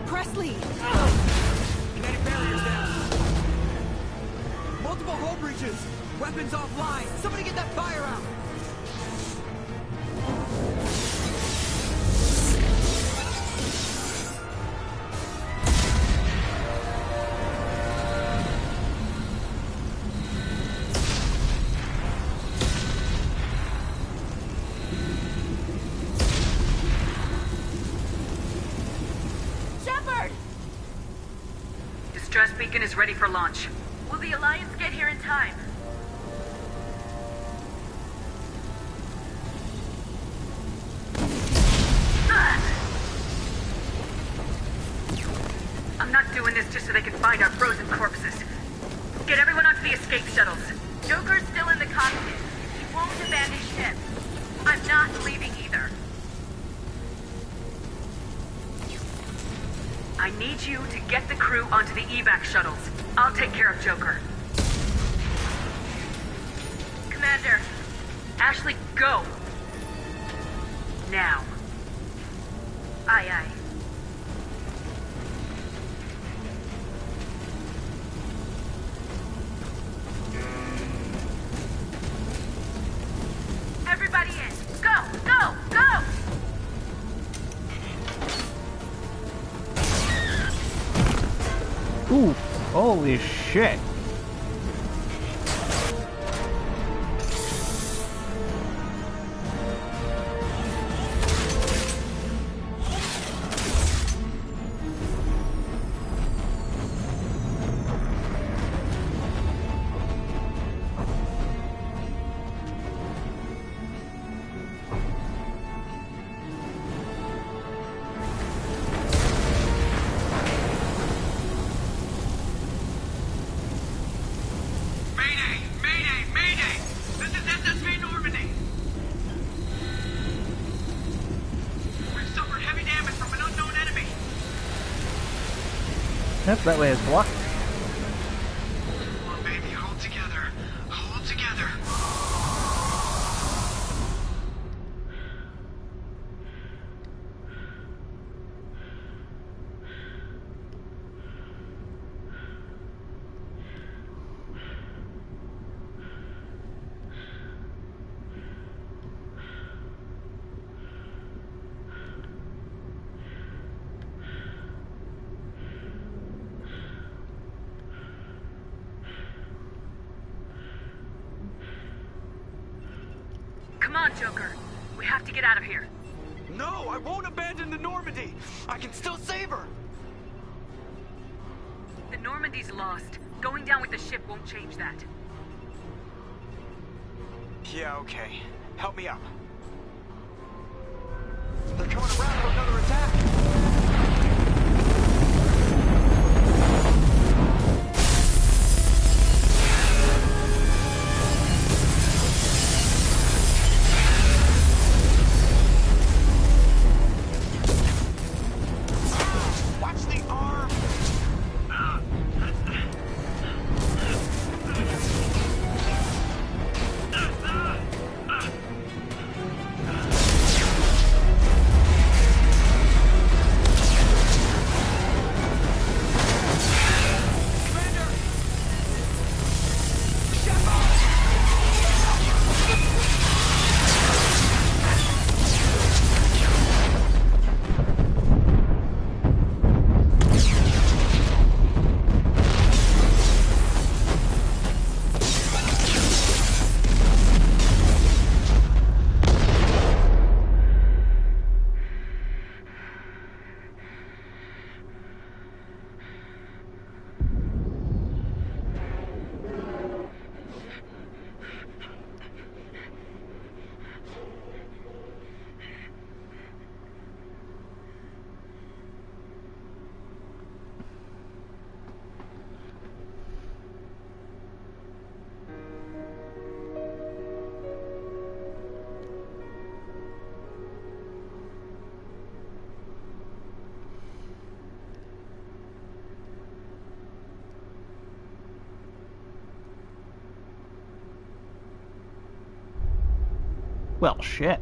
Presley! Kinetic barriers down. Multiple hull breaches. Weapons offline. Somebody get that fire out. Distress beacon is ready for launch. Will the Alliance get here in time? I'm not doing this just so they can find our frozen corpses. Get everyone onto the escape shuttles. Joker's still in the cockpit. He won't abandon ship. I'm not leaving either. I need you to get the crew onto the evac shuttles. I'll take care of Joker. Commander, Ashley, go! Now. Aye, aye. Everybody in! Go! Go! Go! Ooh, holy shit. Yep, that way it's blocked. Come on, baby, hold together. Hold together. Come on, Joker. We have to get out of here. No, I won't abandon the Normandy. I can still save her. The Normandy's lost. Going down with the ship won't change that. Yeah, okay. Help me up. They're coming around for another attack. Well, shit.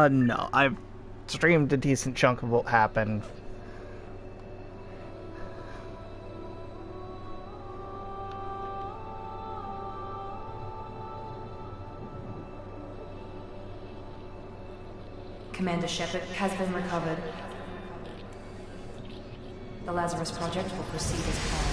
No. I've streamed a decent chunk of what happened. Commander Shepard has been recovered. The Lazarus Project will proceed as planned.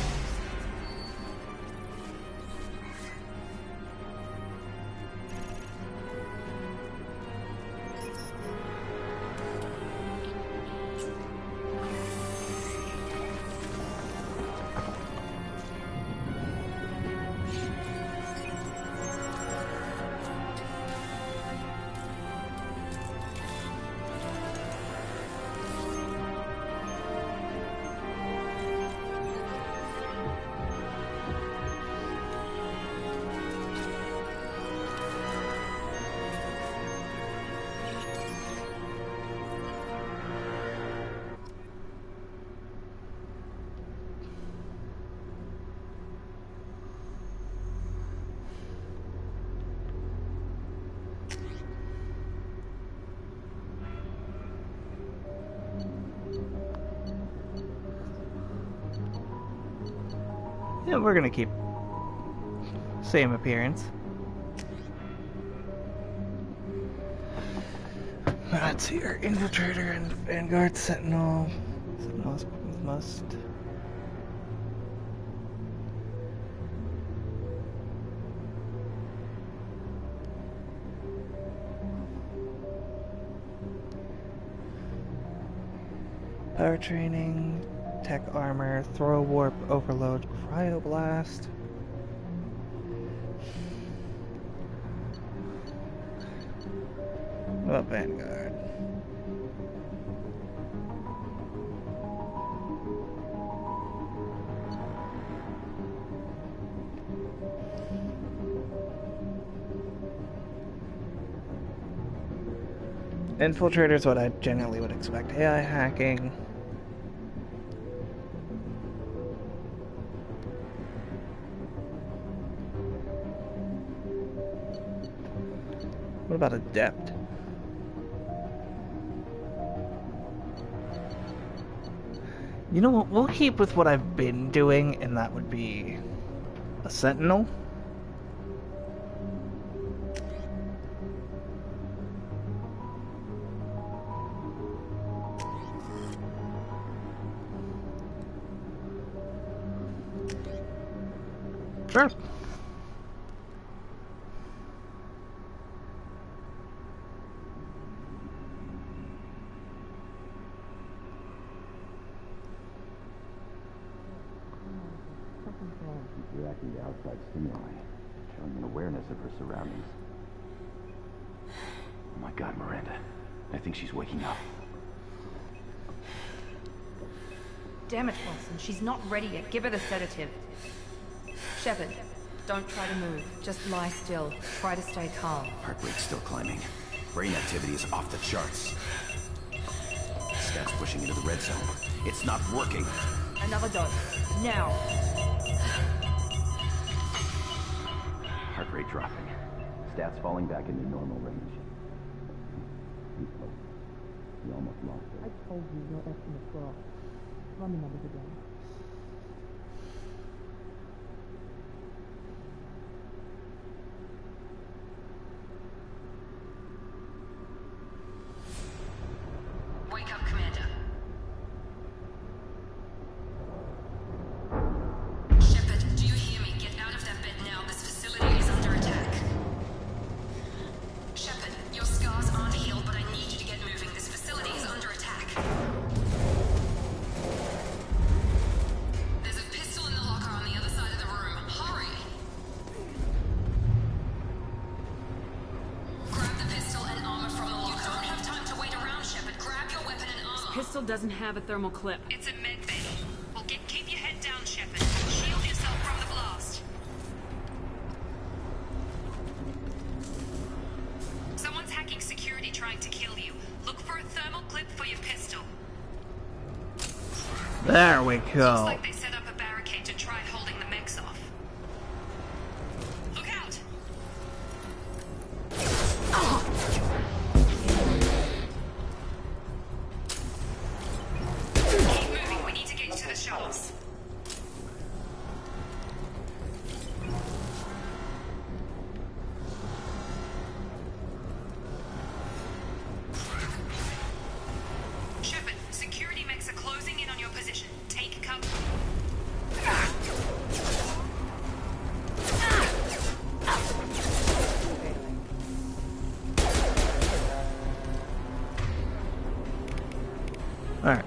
Yeah, we're gonna keep same appearance. Let's see here. Infiltrator and Vanguard Sentinel. Sentinels must. Power training, tech armor, throw warp, overload, cryoblast. What about Vanguard? Infiltrator's what I generally would expect. AI hacking. What about adept? You know what? We'll keep with what I've been doing, and that would be a sentinel. Sure. She's reacting to outside stimuli, showing an awareness of her surroundings. Oh my God, Miranda. I think she's waking up. Damn it, Watson. She's not ready yet. Give her the sedative. Shepard, don't try to move. Just lie still. Try to stay calm. Heart rate's still climbing. Brain activity is off the charts. Stats pushing into the red zone. It's not working. Another dose. Now. Heart rate dropping. Stats falling back into normal range. He's close. He almost lost it. I told you your estimates were off. Run the numbers again. Wake up, Commander. Shepard, do you hear me? Get out of that bed now. This facility is under attack. Shepard, your scars aren't healed, but I need you to get moving. This facility is under attack. There's a pistol in the locker on the other side of the room. Hurry! Grab the pistol and armor from the locker. You don't have time to wait around, Shepard. Grab your weapon and armor. Pistol doesn't have a thermal clip. It's a med bay. Well, keep your head down, Shepard. Shield yourself from the blast. Someone's hacking security trying to kill you. Look for a thermal clip for your pistol. There we Looks go. like they set up a barricade to try holding the mechs off. Look out! Keep moving. We need to get you to the shuttles. Shepard, security mechs are closing in on your position. Take cover. Alright.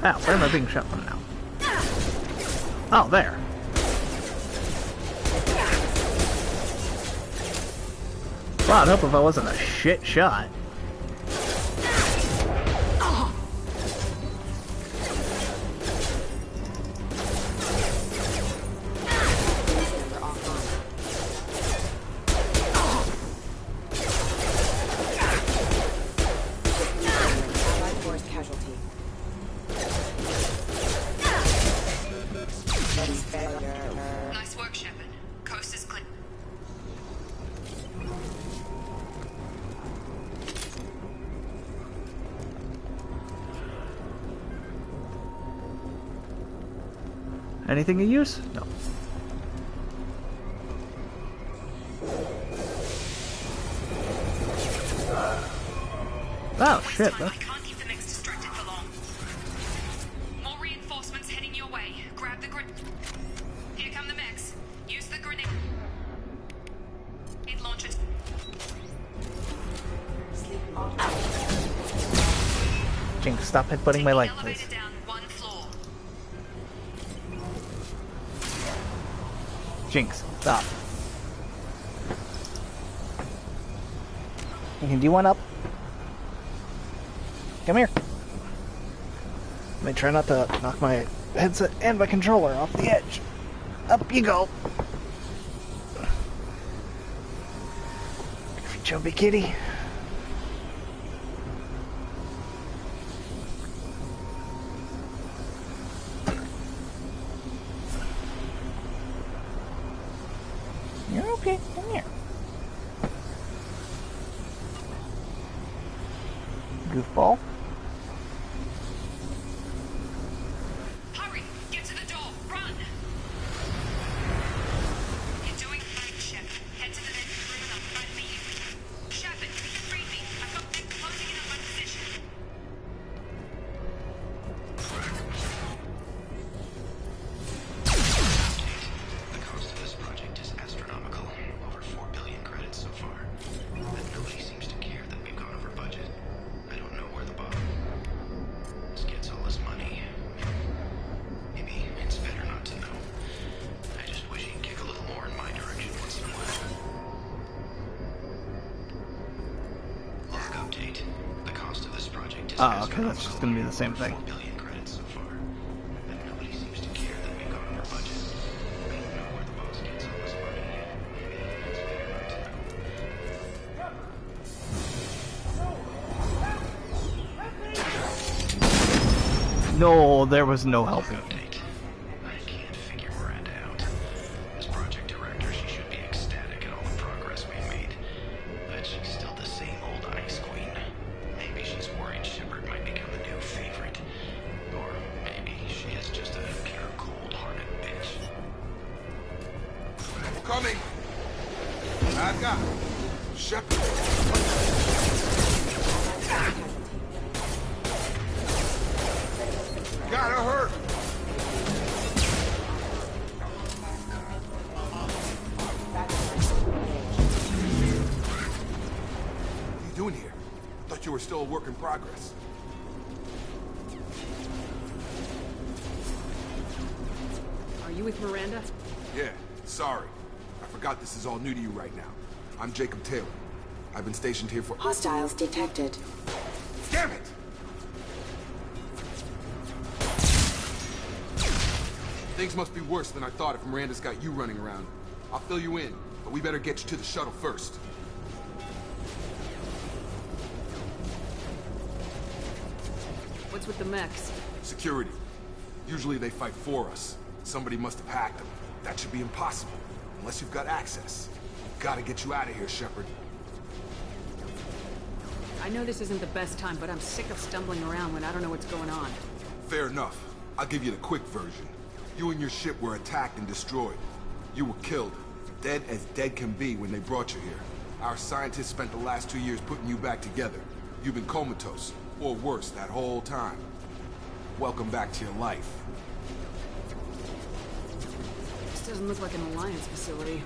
Ow, where am I being shot from now? Oh, there. Well, I'd hope if I wasn't a shit shot. Force casualty. Nice work, Shepard. Coast is clear. Anything of use? No. Oh, shit. I can't keep the mechs distracted for long. More reinforcements heading your way. Grab the grenade. Here come the mechs. Use the grenade. It launches. Jinx, stop headbutting my leg, please. Elevator down one floor. Jinx, stop. You can do one up. Come here. Let me try not to knock my headset and my controller off the edge. Up you go. chubby kitty. You're okay. Come here. Goofball. Hurry! Get to the door! Run! You're doing fine, Shepard. Head to the next room and I'll find for you. Shepard, read me. I've got them closing in on my position. The cost of this project is astronomical. Over 4 billion credits so far. But nobody seems to care that we've gone over budget. I don't know where the boss gets all this money. Maybe it's better not to know. I just wish he'd kick a little more in my direction once in a while. Log update. The cost of this project is Oh, okay, that's just gonna be the same thing. 4 billion credits so far. But nobody seems to care that we've gone over budget. I don't know where the boss gets all this money. Maybe it's better not to know. No, there was no helping. I can't figure Miranda out. As project director, she should be ecstatic at all the progress we've made. But she's still the same old ice queen. Maybe she's worried Shepard might become the new favorite. Or maybe she is just a pure cold-hearted bitch. Coming! I've got Shepard. Gotta hurt! What are you doing here? I thought you were still a work in progress. Are you with Miranda? Yeah, sorry. I forgot this is all new to you right now. I'm Jacob Taylor. I've been stationed here for— Hostiles detected. Damn it! Things must be worse than I thought if Miranda's got you running around. I'll fill you in, but we better get you to the shuttle first. What's with the mechs? Security. Usually they fight for us. Somebody must have hacked them. That should be impossible, unless you've got access. Gotta get you out of here, Shepard. I know this isn't the best time, but I'm sick of stumbling around when I don't know what's going on. Fair enough. I'll give you the quick version. You and your ship were attacked and destroyed. You were killed. Dead as dead can be when they brought you here. Our scientists spent the last 2 years putting you back together. You've been comatose, or worse, that whole time. Welcome back to your life. This doesn't look like an Alliance facility.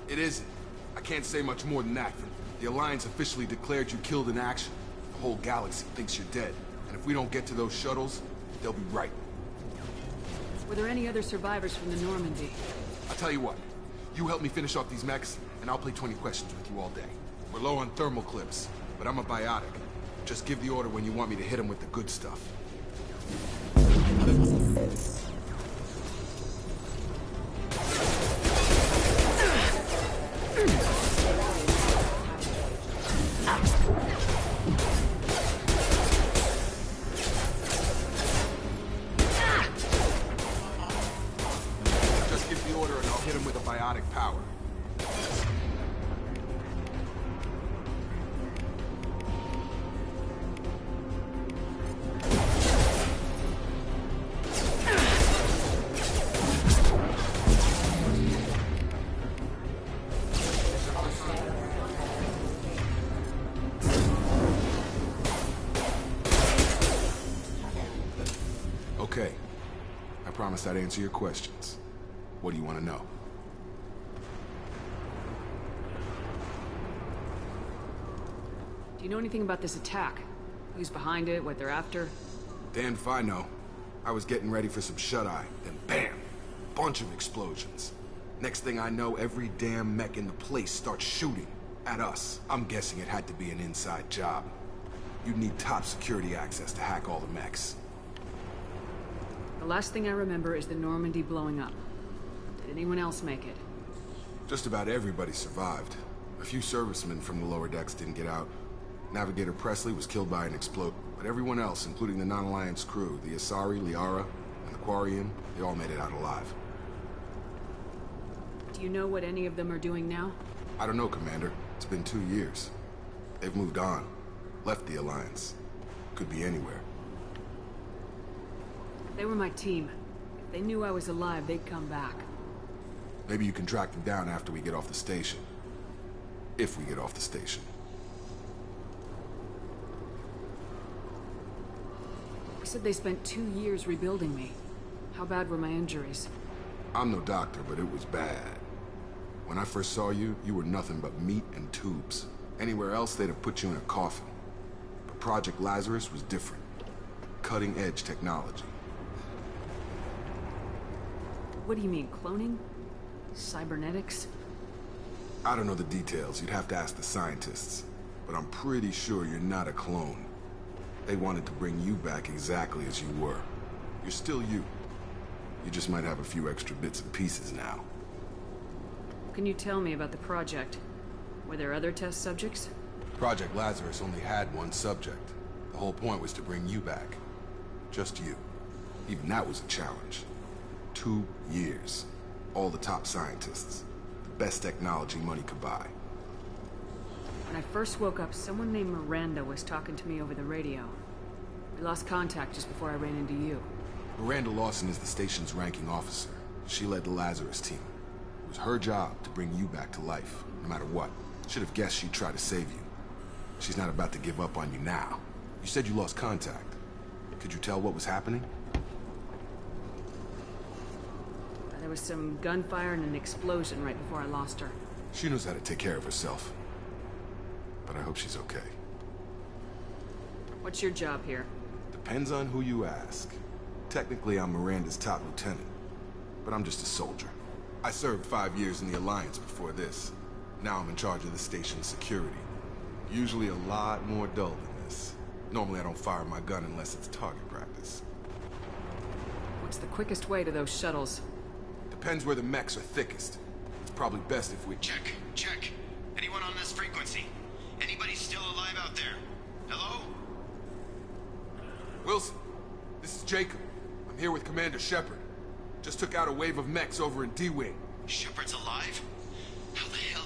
It isn't. I can't say much more than that. The Alliance officially declared you killed in action. The whole galaxy thinks you're dead. And if we don't get to those shuttles, they'll be right. Were there any other survivors from the Normandy? I'll tell you what. You help me finish off these mechs, and I'll play 20 questions with you all day. We're low on thermal clips, but I'm a biotic. Just give the order when you want me to hit them with the good stuff. Just give the order and I'll hit him with a biotic power. Okay. I promised I'd answer your questions. What do you want to know? Do you know anything about this attack? Who's behind it, what they're after? Damned if I know. I was getting ready for some shut-eye, then bam! Bunch of explosions. Next thing I know, every damn mech in the place starts shooting at us. I'm guessing it had to be an inside job. You'd need top security access to hack all the mechs. The last thing I remember is the Normandy blowing up. Did anyone else make it? Just about everybody survived. A few servicemen from the lower decks didn't get out. Navigator Presley was killed by an explosion, but everyone else, including the non-Alliance crew, the Asari, Liara, and the Quarian, they all made it out alive. Do you know what any of them are doing now? I don't know, Commander. It's been 2 years. They've moved on. Left the Alliance. Could be anywhere. They were my team. If they knew I was alive, they'd come back. Maybe you can track them down after we get off the station. If we get off the station. They said they spent 2 years rebuilding me. How bad were my injuries? I'm no doctor, but it was bad. When I first saw you, you were nothing but meat and tubes. Anywhere else, they'd have put you in a coffin. But Project Lazarus was different. Cutting-edge technology. What do you mean, cloning? Cybernetics? I don't know the details. You'd have to ask the scientists. But I'm pretty sure you're not a clone. They wanted to bring you back exactly as you were. You're still you. You just might have a few extra bits and pieces now. What can you tell me about the project? Were there other test subjects? Project Lazarus only had one subject. The whole point was to bring you back. Just you. Even that was a challenge. 2 years. All the top scientists. The best technology money could buy. When I first woke up, someone named Miranda was talking to me over the radio. We lost contact just before I ran into you. Miranda Lawson is the station's ranking officer. She led the Lazarus team. It was her job to bring you back to life, no matter what. Should have guessed she'd try to save you. She's not about to give up on you now. You said you lost contact. Could you tell what was happening? There was some gunfire and an explosion right before I lost her. She knows how to take care of herself. But I hope she's okay. What's your job here? Depends on who you ask. Technically, I'm Miranda's top lieutenant. But I'm just a soldier. I served 5 years in the Alliance before this. Now I'm in charge of the station's security. Usually a lot more dull than this. Normally I don't fire my gun unless it's target practice. What's the quickest way to those shuttles? Depends where the mechs are thickest. It's probably best if we... Check. Anyone on this frequency? Anybody still alive out there? Hello? Wilson, this is Jacob. I'm here with Commander Shepard. Just took out a wave of mechs over in D-Wing. Shepard's alive? How the hell?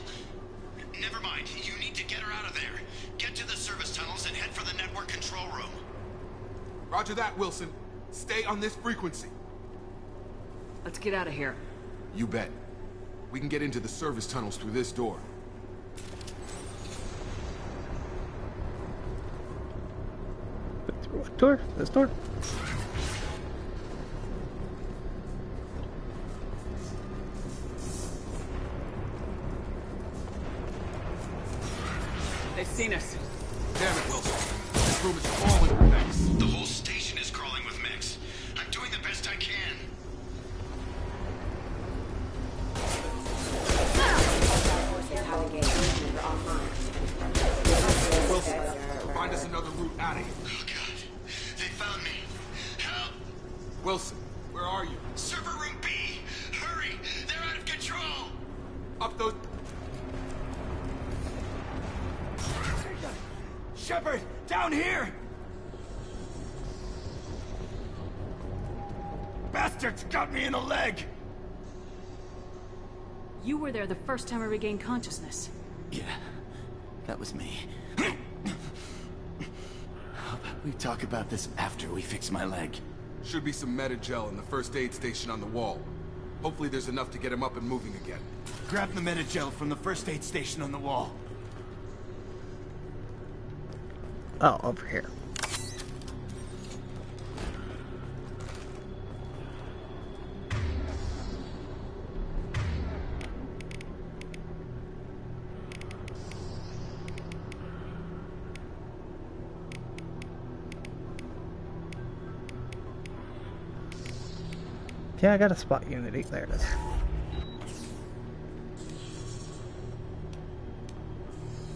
Never mind. You need to get her out of there. Get to the service tunnels and head for the network control room. Roger that, Wilson. Stay on this frequency. Let's get out of here. You bet. We can get into the service tunnels through this door. What door? This door? They've seen us. Damn it, Wilson. This room is crawling with mechs. The whole station is crawling with mechs. I'm doing the best I can. Wilson, find us another route out of here. Oh, God. They found me. Help! Wilson, where are you? Server room B! Hurry! They're out of control! Up those... Shepard! Down here! Bastards got me in the leg! You were there the first time I regained consciousness. Yeah, that was me. How about we talk about this after we fix my leg? Should be some meta-gel in the first aid station on the wall. Hopefully there's enough to get him up and moving again. Grab the meta-gel from the first aid station on the wall. Oh, over here. Yeah, I got a spot unity. There it is.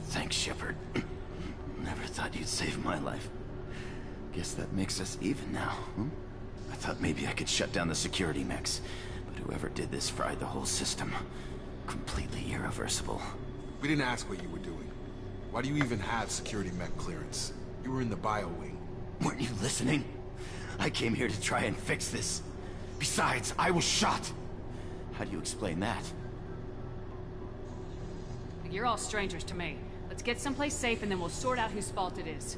Thanks, Shepard. Never thought you'd save my life. Guess that makes us even now, huh? I thought maybe I could shut down the security mechs, but whoever did this fried the whole system. Completely irreversible. We didn't ask what you were doing. Why do you even have security mech clearance? You were in the bio wing. Weren't you listening? I came here to try and fix this. Besides, I was shot. How do you explain that? You're all strangers to me. Let's get someplace safe and then we'll sort out whose fault it is.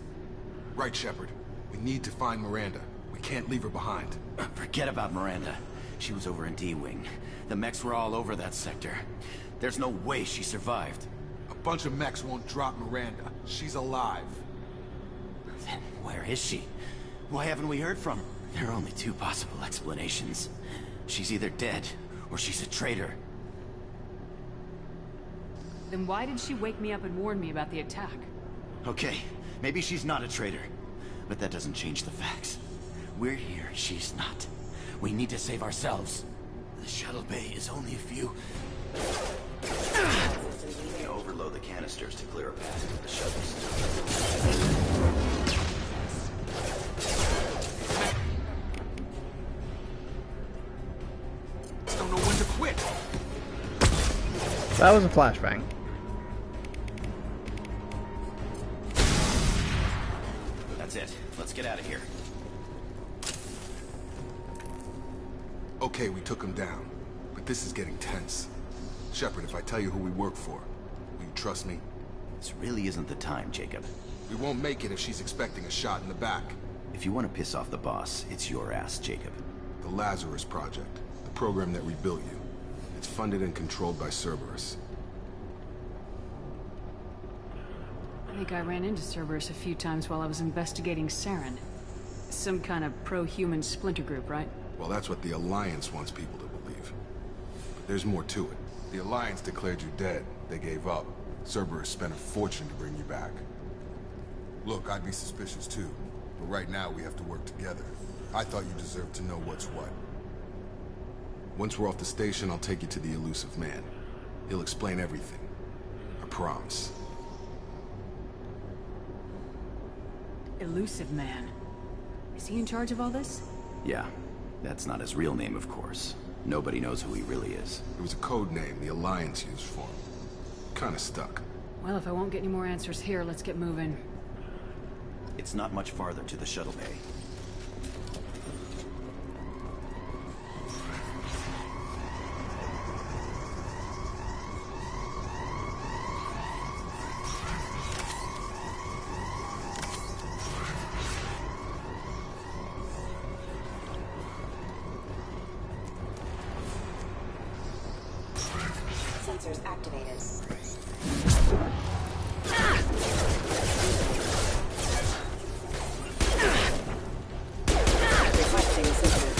Right, Shepard. We need to find Miranda. We can't leave her behind. Forget about Miranda. She was over in D-Wing. The mechs were all over that sector. There's no way she survived. A bunch of mechs won't drop Miranda. She's alive. Then where is she? Why haven't we heard from her? There are only two possible explanations. She's either dead, or she's a traitor. Then why did she wake me up and warn me about the attack? Okay, maybe she's not a traitor. But that doesn't change the facts. We're here, she's not. We need to save ourselves. The shuttle bay is only a few... You can overload the canisters to clear a path to the shuttles. Don't know when to quit. That was a flashbang. That's it. Let's get out of here. Okay, we took him down. But this is getting tense. Shepard, if I tell you who we work for, will you trust me? This really isn't the time, Jacob. We won't make it if she's expecting a shot in the back. If you want to piss off the boss, it's your ass, Jacob. The Lazarus Project. The program that rebuilt you. It's funded and controlled by Cerberus. I think I ran into Cerberus a few times while I was investigating Saren. Some kind of pro-human splinter group, right? Well, that's what the Alliance wants people to believe. But there's more to it. The Alliance declared you dead. They gave up. Cerberus spent a fortune to bring you back. Look, I'd be suspicious too. But right now, we have to work together. I thought you deserved to know what's what. Once we're off the station, I'll take you to the elusive man. He'll explain everything. I promise. Elusive man. Is he in charge of all this? Yeah. That's not his real name, of course. Nobody knows who he really is. It was a code name the Alliance used for him. Kinda stuck. Well, if I won't get any more answers here, let's get moving. It's not much farther to the shuttle bay. Sensors activated. Requesting assistance.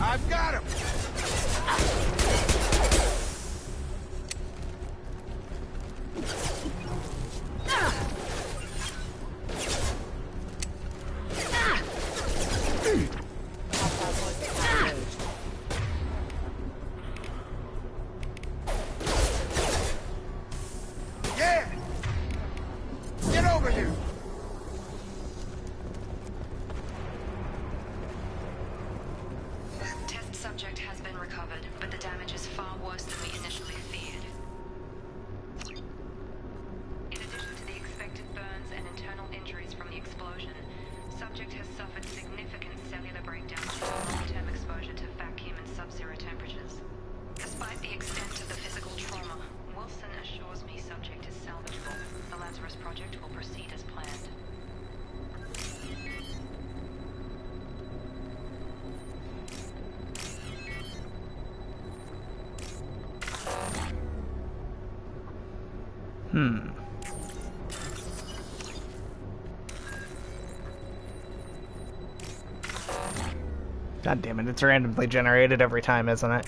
I've got him! Yeah! Get over here! Test subject has been recovered, but the damage is far worse than we initially feared. In addition to the expected burns and internal injuries from the explosion, subject has suffered significant cellular breakdown due to long-term exposure to vacuum and sub-zero temperatures. Despite the extent of the physical trauma, Wilson assures me subject is salvageable. The Lazarus Project will proceed as planned. God damn it, it's randomly generated every time, isn't it?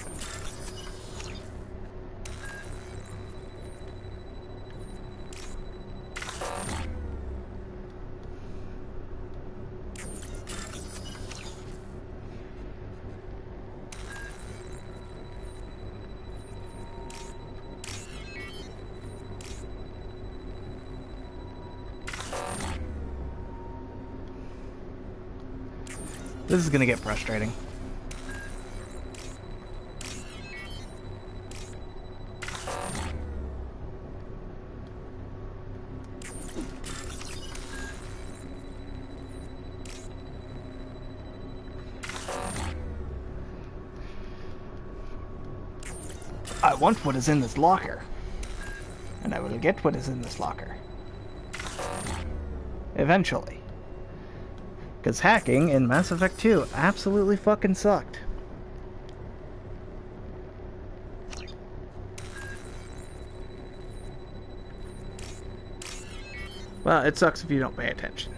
This is gonna get frustrating. I want what is in this locker, and I will get what is in this locker. Eventually. Because hacking in Mass Effect 2 absolutely fucking sucked. Well, it sucks if you don't pay attention.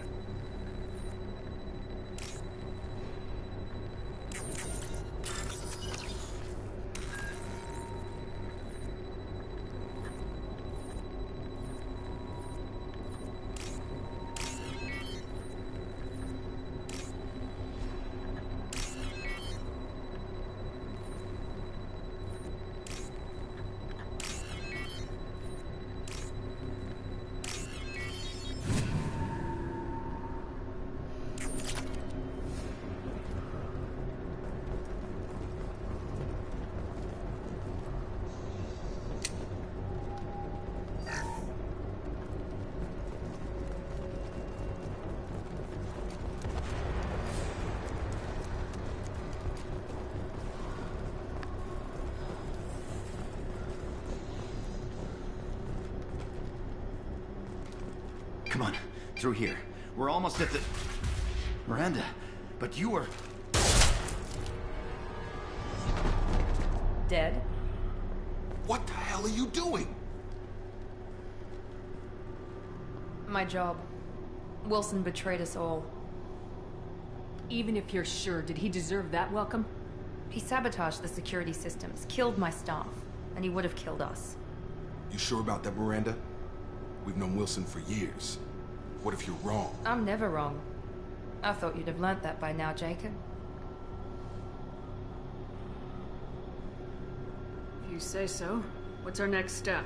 Come on, through here. We're almost at the... Miranda, but you were... Dead? What the hell are you doing? My job. Wilson betrayed us all. Even if you're sure, did he deserve that welcome? He sabotaged the security systems, killed my staff, and he would have killed us. You sure about that, Miranda? We've known Wilson for years. What if you're wrong? I'm never wrong. I thought you'd have learnt that by now, Jacob. If you say so. What's our next step?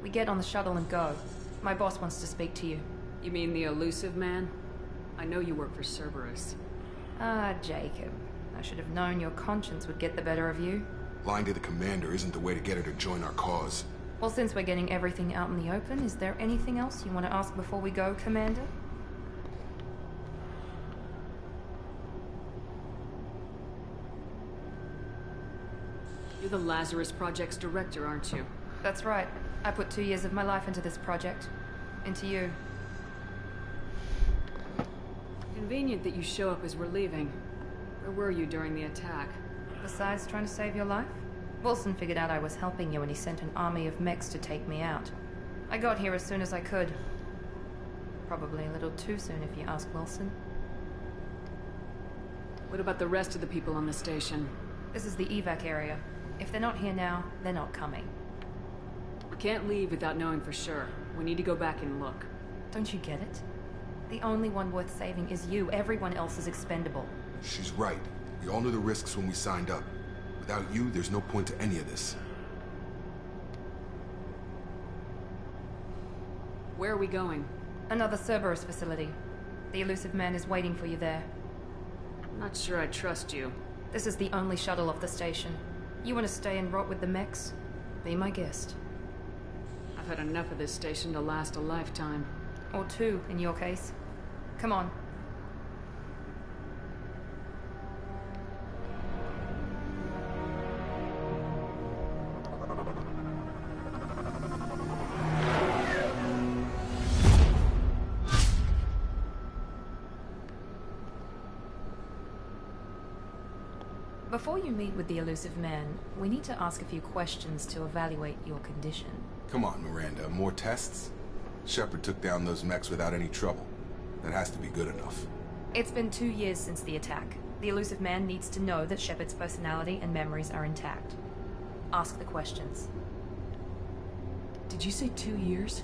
We get on the shuttle and go. My boss wants to speak to you. You mean the elusive man? I know you work for Cerberus. Ah, Jacob. I should have known your conscience would get the better of you. Lying to the commander isn't the way to get her to join our cause. Well, since we're getting everything out in the open, is there anything else you want to ask before we go, Commander? You're the Lazarus Project's director, aren't you? That's right. I put 2 years of my life into this project. Into you. Convenient that you show up as we're leaving. Where were you during the attack? Besides trying to save your life? Wilson figured out I was helping you and he sent an army of mechs to take me out. I got here as soon as I could. Probably a little too soon if you ask Wilson. What about the rest of the people on the station? This is the evac area. If they're not here now, they're not coming. We can't leave without knowing for sure. We need to go back and look. Don't you get it? The only one worth saving is you. Everyone else is expendable. She's right. We all knew the risks when we signed up. Without you, there's no point to any of this. Where are we going? Another Cerberus facility. The elusive man is waiting for you there. I'm not sure I trust you. This is the only shuttle off the station. You want to stay and rot with the mechs? Be my guest. I've had enough of this station to last a lifetime. Or 2, in your case. Come on. Before you meet with the elusive man, we need to ask a few questions to evaluate your condition. Come on, Miranda. More tests? Shepard took down those mechs without any trouble. That has to be good enough. It's been 2 years since the attack. The elusive man needs to know that Shepard's personality and memories are intact. Ask the questions. Did you say 2 years?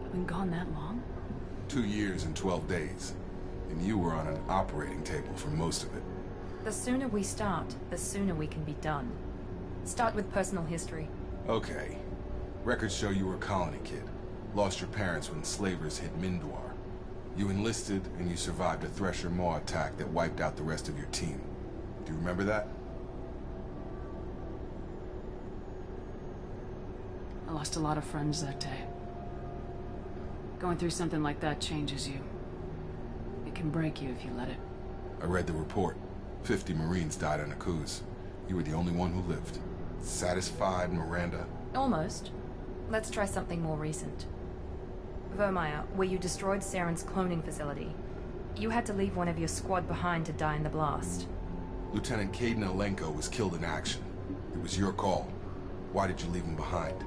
I've been gone that long? 2 years and 12 days. And you were on an operating table for most of it. The sooner we start, the sooner we can be done. Start with personal history. Okay. Records show you were a colony kid. Lost your parents when slavers hit Mindwar. You enlisted, and you survived a Thresher Maw attack that wiped out the rest of your team. Do you remember that? I lost a lot of friends that day. Going through something like that changes you. It can break you if you let it. I read the report. 50 Marines died on a cruise. You were the only one who lived. Satisfied, Miranda? Almost. Let's try something more recent. Vermeer, where you destroyed Saren's cloning facility. You had to leave one of your squad behind to die in the blast. Lieutenant Caden Alenko was killed in action. It was your call. Why did you leave him behind?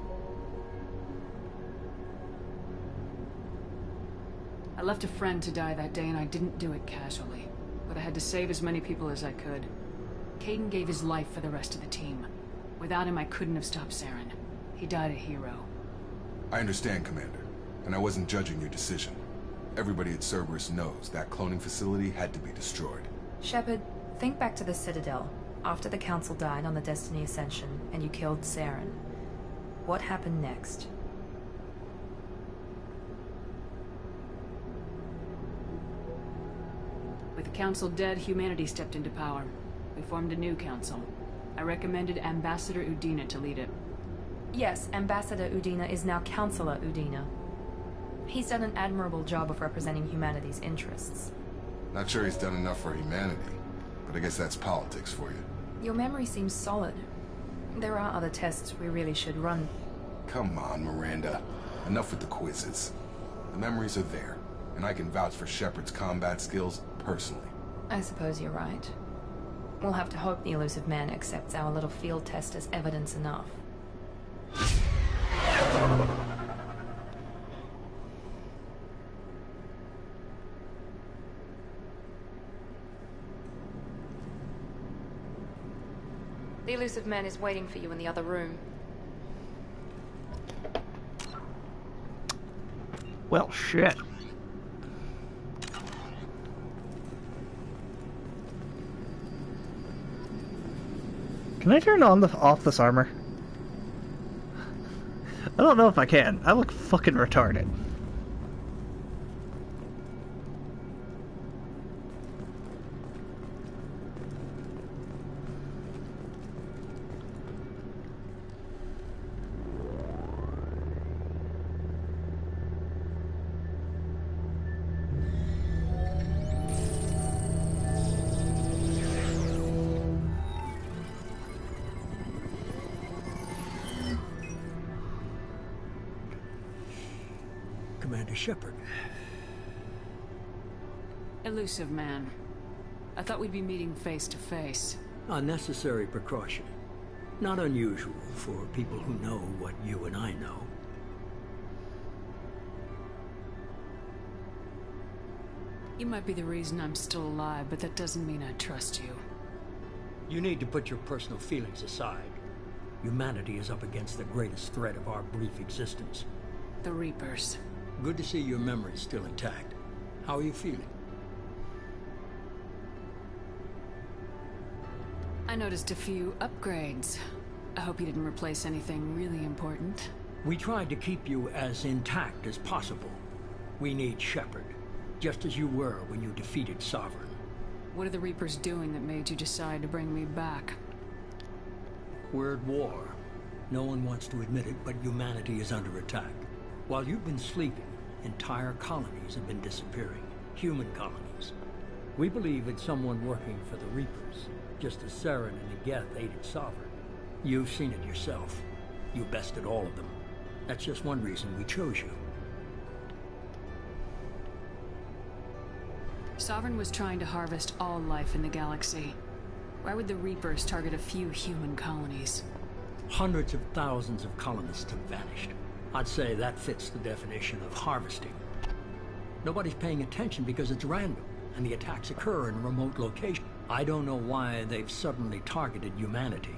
I left a friend to die that day, and I didn't do it casually. But I had to save as many people as I could. Caden gave his life for the rest of the team. Without him, I couldn't have stopped Saren. He died a hero. I understand, Commander. And I wasn't judging your decision. Everybody at Cerberus knows that cloning facility had to be destroyed. Shepard, think back to the Citadel, after the Council died on the Destiny Ascension, and you killed Saren. What happened next? With the Council dead, humanity stepped into power. We formed a new council. I recommended Ambassador Udina to lead it. Yes, Ambassador Udina is now Councillor Udina. He's done an admirable job of representing humanity's interests. Not sure he's done enough for humanity, but I guess that's politics for you. Your memory seems solid. There are other tests we really should run. Come on, Miranda. Enough with the quizzes. The memories are there, and I can vouch for Shepard's combat skills personally. I suppose you're right. We'll have to hope the elusive man accepts our little field test as evidence enough. The elusive man is waiting for you in the other room. Well, shit. Can I turn on off this armor? I don't know if I can. I look fucking retarded. Commander Shepard. Elusive man. I thought we'd be meeting face to face. A necessary precaution. Not unusual for people who know what you and I know. You might be the reason I'm still alive, but that doesn't mean I trust you. You need to put your personal feelings aside. Humanity is up against the greatest threat of our brief existence. The Reapers. Good to see your memory's still intact. How are you feeling? I noticed a few upgrades. I hope you didn't replace anything really important. We tried to keep you as intact as possible. We need Shepard, just as you were when you defeated Sovereign. What are the Reapers doing that made you decide to bring me back? We're at war. No one wants to admit it, but humanity is under attack. While you've been sleeping, entire colonies have been disappearing. Human colonies. We believe it's someone working for the Reapers, just as Saren and Negeth aided Sovereign. You've seen it yourself. You bested all of them. That's just one reason we chose you. Sovereign was trying to harvest all life in the galaxy. Why would the Reapers target a few human colonies? Hundreds of thousands of colonists have vanished. I'd say that fits the definition of harvesting. Nobody's paying attention because it's random, and the attacks occur in remote locations. I don't know why they've suddenly targeted humanity.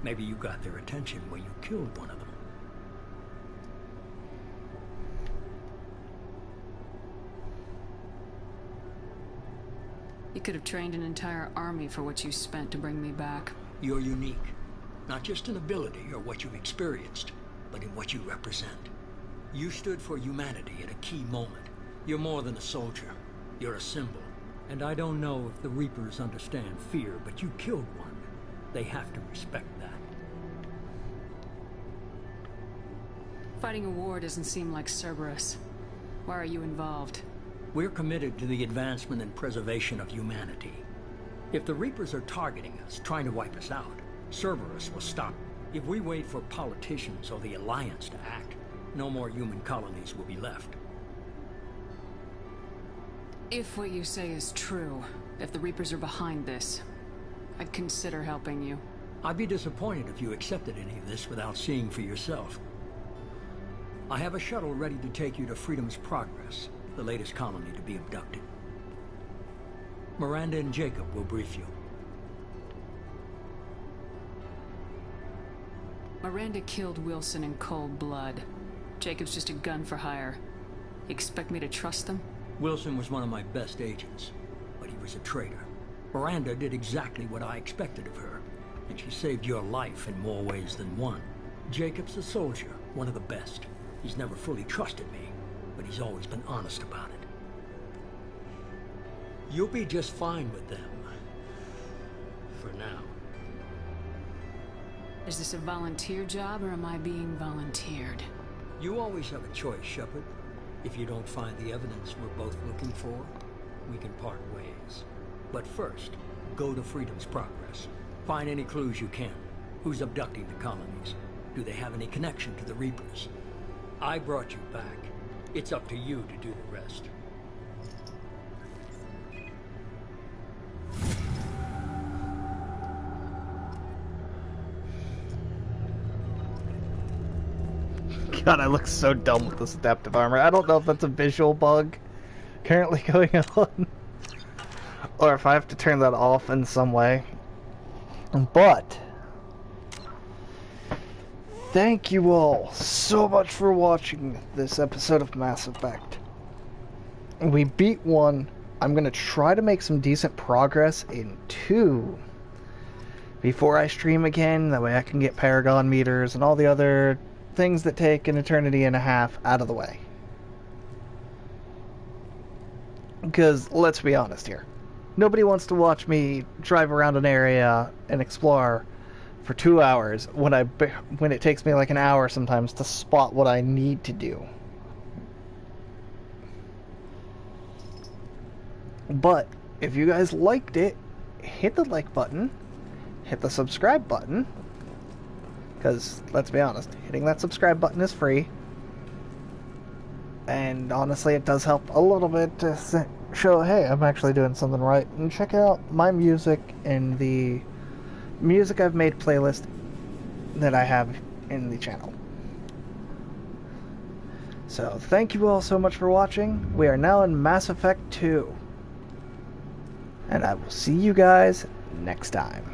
Maybe you got their attention when you killed one of them. You could have trained an entire army for what you spent to bring me back. You're unique. Not just in ability or what you've experienced, but in what you represent. You stood for humanity at a key moment. You're more than a soldier. You're a symbol. And I don't know if the Reapers understand fear, but you killed one. They have to respect that. Fighting a war doesn't seem like Cerberus. Why are you involved? We're committed to the advancement and preservation of humanity. If the Reapers are targeting us, trying to wipe us out, Cerberus will stop. If we wait for politicians or the Alliance to act, no more human colonies will be left. If what you say is true, if the Reapers are behind this, I'd consider helping you. I'd be disappointed if you accepted any of this without seeing for yourself. I have a shuttle ready to take you to Freedom's Progress, the latest colony to be abducted. Miranda and Jacob will brief you. Miranda killed Wilson in cold blood. Jacob's just a gun for hire. You expect me to trust them? Wilson was one of my best agents, but he was a traitor. Miranda did exactly what I expected of her, and she saved your life in more ways than one. Jacob's a soldier, one of the best. He's never fully trusted me, but he's always been honest about it. You'll be just fine with them. For now. Is this a volunteer job, or am I being volunteered? You always have a choice, Shepard. If you don't find the evidence we're both looking for, we can part ways. But first, go to Freedom's Progress. Find any clues you can. Who's abducting the colonies? Do they have any connection to the Reapers? I brought you back. It's up to you to do the rest. God, I look so dumb with this adaptive armor. I don't know if that's a visual bug currently going on, or if I have to turn that off in some way. But thank you all so much for watching this episode of Mass Effect. We beat 1. I'm going to try to make some decent progress in 2 before I stream again. That way I can get Paragon meters and all the other things that take an eternity and a half out of the way. Because, let's be honest here, nobody wants to watch me drive around an area and explore for 2 hours when it takes me like an hour sometimes to spot what I need to do. But if you guys liked it, hit the like button, hit the subscribe button, because let's be honest, hitting that subscribe button is free, and honestly it does help a little bit to show, hey, I'm actually doing something right. And check out my music and the music I've made playlist that I have in the channel. So thank you all so much for watching. We are now in Mass Effect 2, and I will see you guys next time.